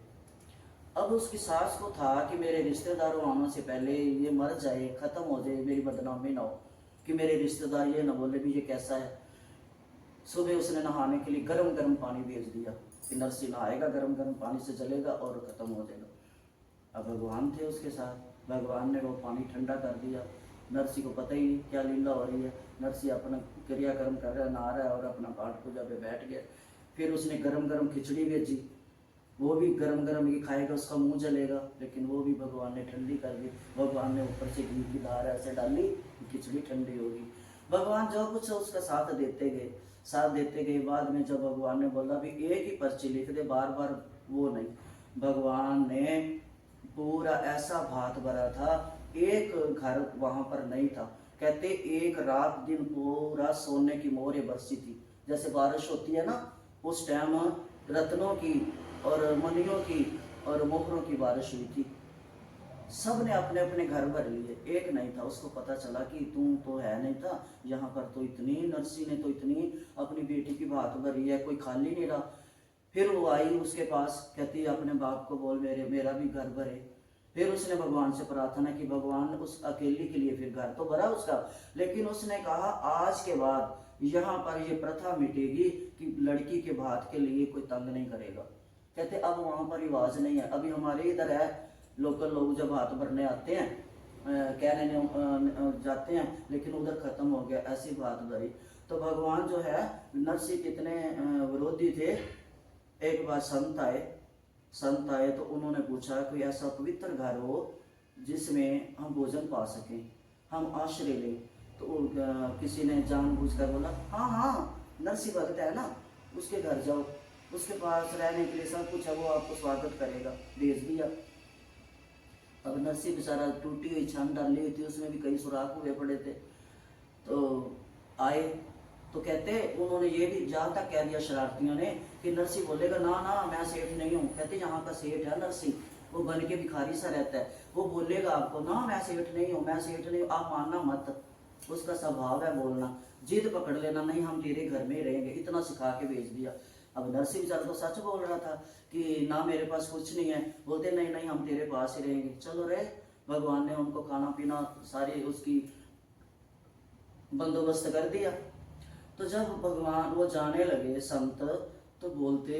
अब उसकी सास को था कि मेरे रिश्तेदारों आने से पहले ये मर जाए, खत्म हो जाए, मेरी बदनामी ना हो, कि मेरे रिश्तेदार ये ना बोले भी ये कैसा है। सुबह उसने नहाने के लिए गरम गरम पानी भेज दिया कि नरसी नहाएगा, गरम गरम पानी से जलेगा और खत्म हो जाएगा। अब भगवान थे उसके साथ, भगवान ने वो पानी ठंडा कर दिया। नरसी को पता ही नहीं क्या लीला हो रही है, नरसी अपना क्रियाक्रम कर रहा है, नहा रहा है और अपना पाठ पूजा पे बैठ गया। फिर उसने गरम गरम खिचड़ी भेजी, वो भी गरम गरम ही खाएगा, उसका मुंह जलेगा, लेकिन वो भी भगवान ने ठंडी कर दी। भगवान ने ऊपर से घी की धार ऐसे डाली, खिचड़ी ठंडी होगी। भगवान जो कुछ उसका साथ देते गए, साथ देते गए। बाद में जब भगवान ने बोला भी एक ही पर्ची लिख दे, बार बार वो नहीं, भगवान ने पूरा ऐसा भात भरा था, एक घर वहां पर नहीं था। कहते एक रात दिन पूरा सोने की मोहरें बरसी थी, जैसे बारिश होती है ना, उस टाइम रत्नों की और मनियों की और मोहरों की बारिश हुई थी। सब ने अपने अपने घर भर लिए, एक नहीं था। उसको पता चला कि तू तो है नहीं था, यहाँ पर तो इतनी नरसी ने तो इतनी अपनी बेटी की बात भरी है, कोई खाली नहीं रहा। फिर वो आई उसके पास, कहती अपने बाप को बोल मेरा भी घर भरे। फिर उसने भगवान से प्रार्थना की, भगवान उस अकेली के लिए फिर घर तो भरा उसका, लेकिन उसने कहा आज के बाद यहाँ पर ये प्रथा मिटेगी कि लड़की के भात के लिए कोई तंग नहीं करेगा। कहते अब वहाँ पर रिवाज नहीं है। अभी हमारे इधर है, लोकल लोग जब हाथ भरने आते हैं कहने जाते हैं, लेकिन उधर खत्म हो गया ऐसी बात भरी। तो भगवान जो है नरसिंह कितने विरोधी थे। एक बार संत आए तो उन्होंने पूछा कोई ऐसा पवित्र घर हो जिसमें हम भोजन पा सकें, हम आश्रय लें। तो किसी ने जानबूझकर बोला हाँ हाँ नरसिंह भगत है ना, उसके घर जाओ, उसके पास रहने के लिए सब कुछ है, वो आपको स्वागत करेगा। भेज दिया। अब नरसिंह बेचारा टूटी हुई छान डाली हुई थी, उसमें भी कई सुराख हुए पड़े थे। तो आए तो कहते उन्होंने ये भी जहाँ तक कह दिया शरारतियों ने कि नरसिंह बोलेगा ना ना मैं सेठ नहीं हूँ। कहते यहाँ का सेठ है नरसिंह, वो बन के भिखारी सा रहता है, वो बोलेगा आपको ना मैं सेठ नहीं हूँ, मैं सेठ नहीं हूँ, आप मानना मत। उसका स्वभाव है बोलना, जिद पकड़ लेना, नहीं हम तेरे घर में रहेंगे, इतना सिखा के भेज दिया। अब नरसिंह बेचारा तो सच बोल रहा था कि ना मेरे पास कुछ नहीं है, बोलते नहीं नहीं हम तेरे पास ही रहेंगे। चलो रे, भगवान ने उनको खाना पीना सारी उसकी बंदोबस्त कर दिया। तो जब भगवान वो जाने लगे संत, तो बोलते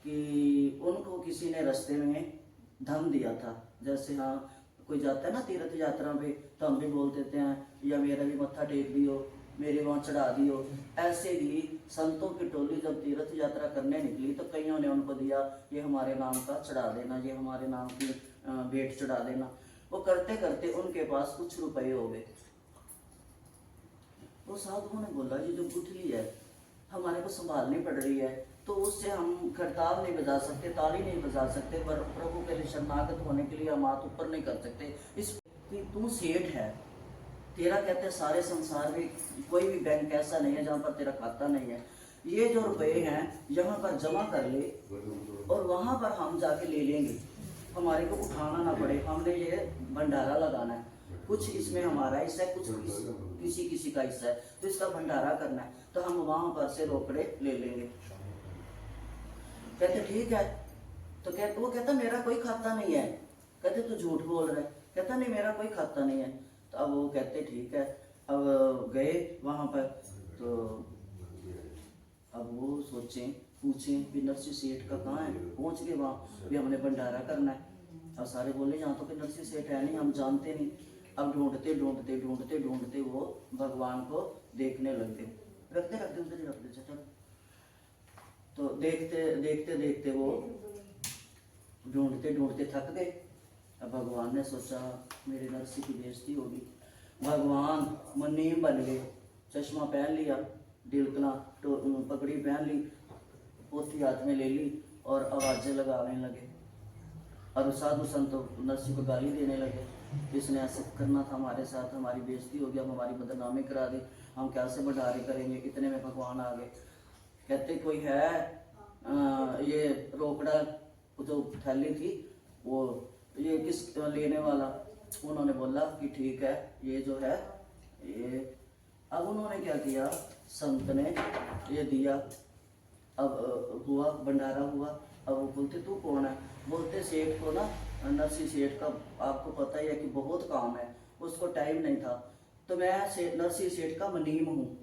कि उनको किसी ने रास्ते में धम दिया था। जैसे हाँ कोई जाता है ना तीर्थ यात्रा पे, तो हम भी बोल देते हैं या मेरा भी मत्था टेक दियो, मेरे वहाँ चढ़ा दियो। ऐसे ही संतों की टोली जब तीर्थ यात्रा करने निकली तो कईयों ने उनको दिया, ये हमारे नाम का चढ़ा देना, ये हमारे नाम की भेंट चढ़ा देना। वो करते करते उनके पास कुछ रुपए हो गए। वो साधुओं ने बोला ये जो गुठली है हमारे को संभालनी पड़ रही है, तो उससे हम करताल नहीं बजा सकते, ताली नहीं बजा सकते, पर प्रभु के लिए शरणागत होने के लिए हम हाथ ऊपर नहीं कर सकते। इस कि तू सेठ है, तेरा कहते सारे संसार में कोई भी बैंक ऐसा नहीं है जहाँ पर तेरा खाता नहीं है, ये जो रुपए हैं यहाँ पर जमा कर ले और वहाँ पर हम जाके ले लेंगे, हमारे को उठाना ना पड़े। हमने ये भंडारा लगाना है, कुछ इसमें हमारा हिस्सा है, कुछ किसी का हिस्सा है, तो इसका भंडारा करना है, तो हम वहां पर से रोकड़े ले लेंगे। कहते ठीक है। तो कहते वो कहता मेरा कोई खाता नहीं है। कहते तू झूठ बोल रहा है। कहता नहीं मेरा कोई खाता नहीं है। तो अब वो कहते ठीक है। अब गए वहां पर, तो अब वो सोचें पूछें कि नरसिंह सेठ का कहाँ है। पहुंच गए वहां भी, हमने भंडारा करना है। अब सारे बोले यहाँ तो कोई नरसिंह सेठ है नहीं, हम जानते नहीं। अब ढूंढते ढूंढते ढूंढते ढूंढते वो भगवान को देखने लगे। रखते रखते उधर ही रख दे चल। तो देखते देखते देखते वो ढूंढते ढूंढते थक गए। अब भगवान ने सोचा मेरे नरसिंह की बेइज्जती होगी। भगवान मुनीम बन गए, चश्मा पहन लिया, ढिलकना पगड़ी पहन ली, पोथी हाथ में ले ली और आवाजें लगाने लगे। और साधु संत नरसिंह को गाली देने लगे, इसने ऐसे करना था हमारे साथ, हमारी बेइज्जती हो गई, अब हमारी बदनामी करा दी, हम कैसे भंडारे करेंगे। इतने में भगवान आ गए। कहते कोई है ये रोकड़ा जो थैली थी वो ये किस लेने वाला। उन्होंने बोला कि ठीक है ये जो है ये। अब उन्होंने क्या किया, संत ने ये दिया। अब हुआ भंडारा हुआ। अब वो बोलते तू कौन है। बोलते सेठ को ना, नरसिंह सेठ का आपको पता ही है कि बहुत काम है, उसको टाइम नहीं था, तो मैं नरसिंह सेठ का मुनीम हूँ।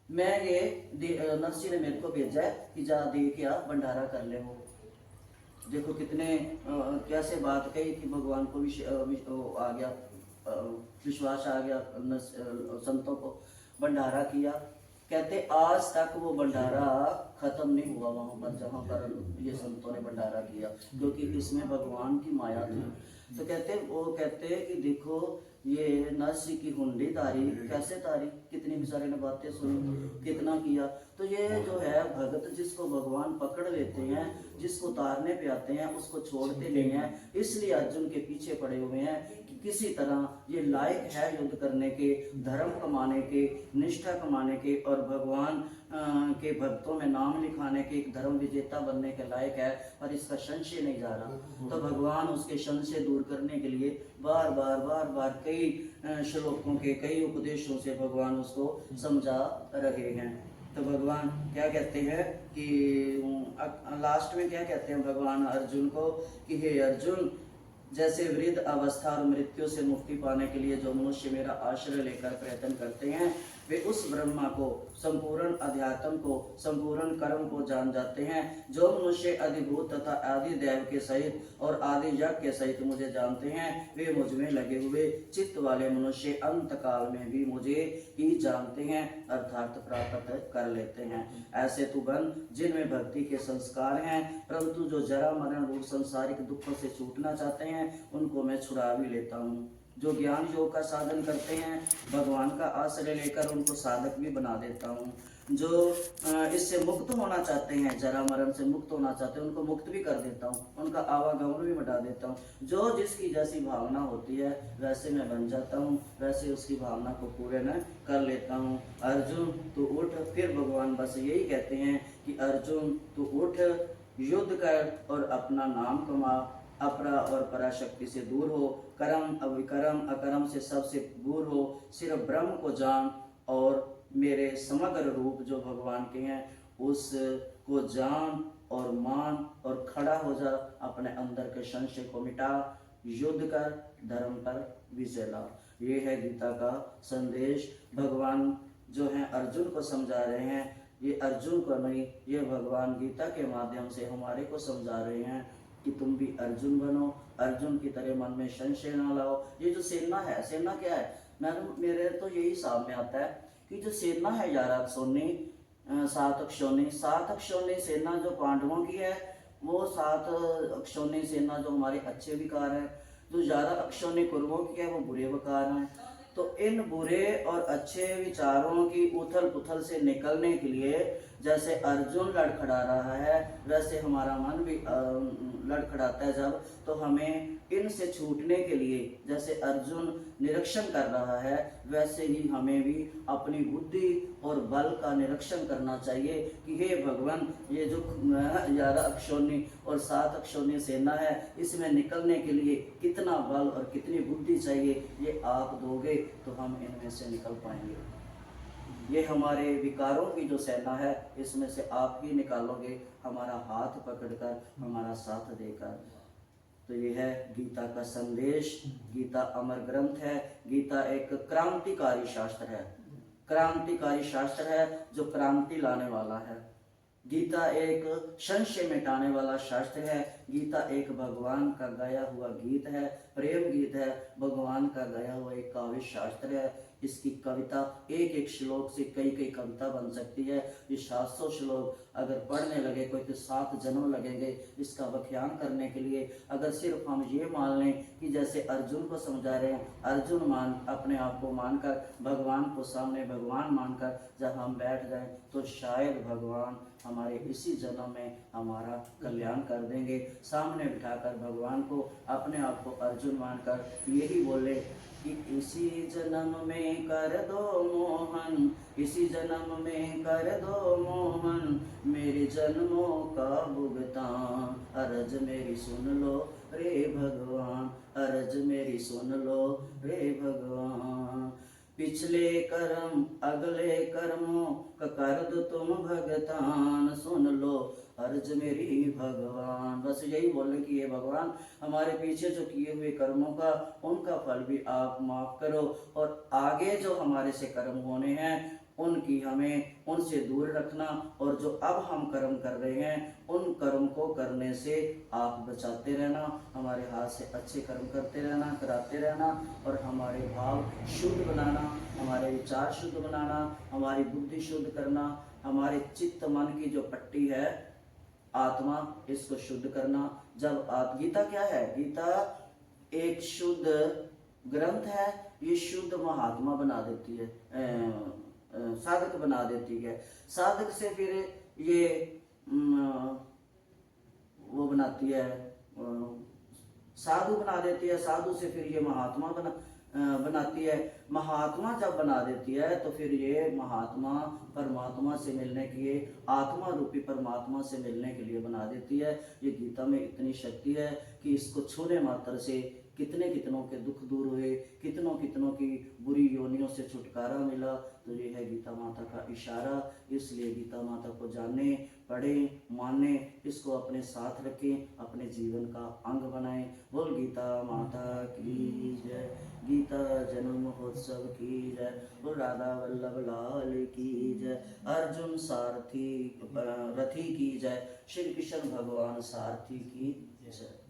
मैं ये नरसिंह ने मेरे को भेजा है कि जा दे के आ भंडारा कर ले। वो देखो कितने कैसे बात कही कि भगवान को आ गया, विश्वास आ गया। संतों को भंडारा किया। कहते आज तक वो भंडारा खत्म नहीं हुआ वहां पर जहां पर ये संतों ने भंडारा किया, क्योंकि इसमें भगवान की माया थी। तो कहते कि देखो ये नरसिंह की हुंडी तारी, कैसे तारी, कितनी बेचारे ने बातें सुनी, कितना किया। तो ये जो है भगत जिसको भगवान पकड़ लेते हैं, जिसको तारने पे आते हैं, उसको छोड़ते नहीं हैं। इसलिए अर्जुन के पीछे पड़े हुए हैं कि किसी तरह ये लायक है युद्ध करने के, धर्म कमाने के, निष्ठा कमाने के और भगवान के भक्तों में नाम लिखाने के, एक धर्म विजेता बनने के लायक है, पर इसका संशय नहीं जा रहा। तो भगवान उसके संशय दूर करने के लिए बार बार कई श्लोकों के, कई उपदेशों से भगवान उसको समझा रहे हैं। तो भगवान क्या कहते हैं कि लास्ट में क्या कहते हैं भगवान अर्जुन को कि हे अर्जुन, जैसे वृद्ध अवस्था और मृत्यु से मुक्ति पाने के लिए जो मनुष्य मेरा आश्रय लेकर प्रयत्न करते हैं, वे उस ब्रह्मा को, संपूर्ण अध्यात्म को, संपूर्ण कर्म को जान जाते हैं। जो मनुष्य अधिभूत तथा आदि देव के सहित और आदि यज्ञ के सहित मुझे जानते हैं, वे मुझ में लगे हुए चित्त वाले मनुष्य अंत काल में भी मुझे ही जानते हैं अर्थात प्राप्त कर लेते हैं। ऐसे तू बन जिनमें भक्ति के संस्कार हैं, परंतु जो जरा मरण रूप संसारिक दुखों से छूटना चाहते हैं उनको मैं छुड़ा भी लेता हूँ। जो ज्ञान योग का साधन करते हैं, भगवान का आश्रय लेकर उनको साधक भी बना देता हूँ। जो इससे मुक्त होना चाहते हैं, जरा मरण से मुक्त होना चाहते हैं, उनको मुक्त भी कर देता हूँ, उनका आवागमन भी बढ़ा देता हूँ। जो जिसकी जैसी भावना होती है वैसे मैं बन जाता हूँ, वैसे उसकी भावना को पूरे न कर लेता हूँ। अर्जुन तू उठ। फिर भगवान बस यही कहते हैं कि अर्जुन तू उठ, युद्ध कर और अपना नाम कमा, अपरा और पराशक्ति से दूर हो, कर्म अविकर्म अकर्म से सबसे दूर हो, सिर्फ ब्रह्म को जान और मेरे समग्र रूप जो भगवान के हैं उसको जान और मान और खड़ा हो जा, अपने अंदर के संशय को मिटा, युद्ध कर, धर्म पर विजय ला। ये है गीता का संदेश। भगवान जो है अर्जुन को समझा रहे हैं, ये अर्जुन को नहीं, ये भगवान गीता के माध्यम से हमारे को समझा रहे हैं कि तुम भी अर्जुन बनो, अर्जुन की तरह मन में संशय ना लाओ। ये जो सेना है, सेना क्या है, मेरे तो यही सामने आता है कि जो सेना है 11 अक्षौनी 7 अक्षौनी 7 अक्षौनी सेना जो पांडवों की है, वो 7 अक्षौनी सेना जो हमारे अच्छे विकार है, जो 11 अक्षौनी कौरवों की है वो बुरे विकार हैं। तो इन बुरे और अच्छे विचारों की उथल पुथल से निकलने के लिए जैसे अर्जुन लड़खड़ा रहा है, वैसे हमारा मन भी लड़खड़ाता है जब, तो हमें इनसे छूटने के लिए जैसे अर्जुन निरीक्षण कर रहा है, वैसे ही हमें भी अपनी बुद्धि और बल का निरीक्षण करना चाहिए कि हे भगवान, ये जो 11 अक्षौनी और 7 अक्षौनी सेना है, इसमें निकलने के लिए कितना बल और कितनी बुद्धि चाहिए, ये आप दोगे तो हम इनमें से निकल पाएंगे। ये हमारे विकारों की जो सेना है, इसमें से आप ही निकालोगे, हमारा हाथ पकड़कर, हमारा साथ देकर। तो ये है गीता का संदेश। गीता अमर ग्रंथ है। गीता एक क्रांतिकारी शास्त्र है, क्रांतिकारी शास्त्र है जो क्रांति लाने वाला है। गीता एक संशय मिटाने वाला शास्त्र है। गीता एक भगवान का गाया हुआ गीत है, प्रेम गीत है, भगवान का गाया हुआ एक काव्य शास्त्र है। इसकी कविता एक एक श्लोक से कई कई कविता बन सकती है। ये 700 श्लोक अगर पढ़ने लगे कोई तो 7 जन्म लगेंगे इसका व्याख्यान करने के लिए। अगर सिर्फ हम ये मान लें कि जैसे अर्जुन को समझा रहे हैं, अर्जुन अपने आप को मानकर, भगवान को सामने भगवान मानकर जब हम बैठ जाएं, तो शायद भगवान हमारे इसी जन्म में हमारा कल्याण कर देंगे। सामने बिठाकर भगवान को, अपने आप को अर्जुन मानकर यही बोले कि इसी जन्म में कर दो मोहन, इसी जन्म में कर दो मोहन, मेरे जन्मों का भुगतान, अर्ज मेरी सुन लो रे भगवान, अर्ज मेरी सुन लो रे भगवान। पिछले कर्म अगले कर्मों का कर दो तुम भगतान, सुन लो अर्ज मेरी भगवान। बस यही बोले कि ये भगवान, हमारे पीछे जो किए हुए कर्मों का, उनका फल भी आप माफ करो, और आगे जो हमारे से कर्म होने हैं उनकी हमें उनसे दूर रखना, और जो अब हम कर्म कर रहे हैं उन कर्म को करने से आप बचाते रहना, हमारे हाथ से अच्छे कर्म करते रहना, कराते रहना, और हमारे भाव शुद्ध बनाना, हमारे विचार शुद्ध बनाना, हमारी बुद्धि शुद्ध करना, हमारे चित्त मन की जो पट्टी है आत्मा, इसको शुद्ध करना। जब गीता क्या है? गीता एक शुद्ध ग्रंथ है, ये शुद्ध महात्मा बना देती है, साधक बना देती है। साधक से फिर ये वो बनाती है, साधु बना देती है, साधु से फिर ये महात्मा बनाती है। महात्मा जब बना देती है तो फिर ये महात्मा परमात्मा से मिलने के लिए, आत्मा रूपी परमात्मा से मिलने के लिए बना देती है। ये गीता में इतनी शक्ति है कि इसको छूने मात्र से कितने कितनों के दुख दूर हुए, कितनों कितनों की बुरी योनियों से छुटकारा मिला। तो ये है गीता माता का इशारा। इसलिए गीता माता को जाने, पढ़ें, माने, इसको अपने साथ रखें, अपने जीवन का अंग बनाएं। बोल गीता माता की जय, गीता जन्म महोत्सव की जय, बोल राधा वल्लभ लाल की जय, अर्जुन सारथी रथी की जय, श्री कृष्ण भगवान सारथी की जय।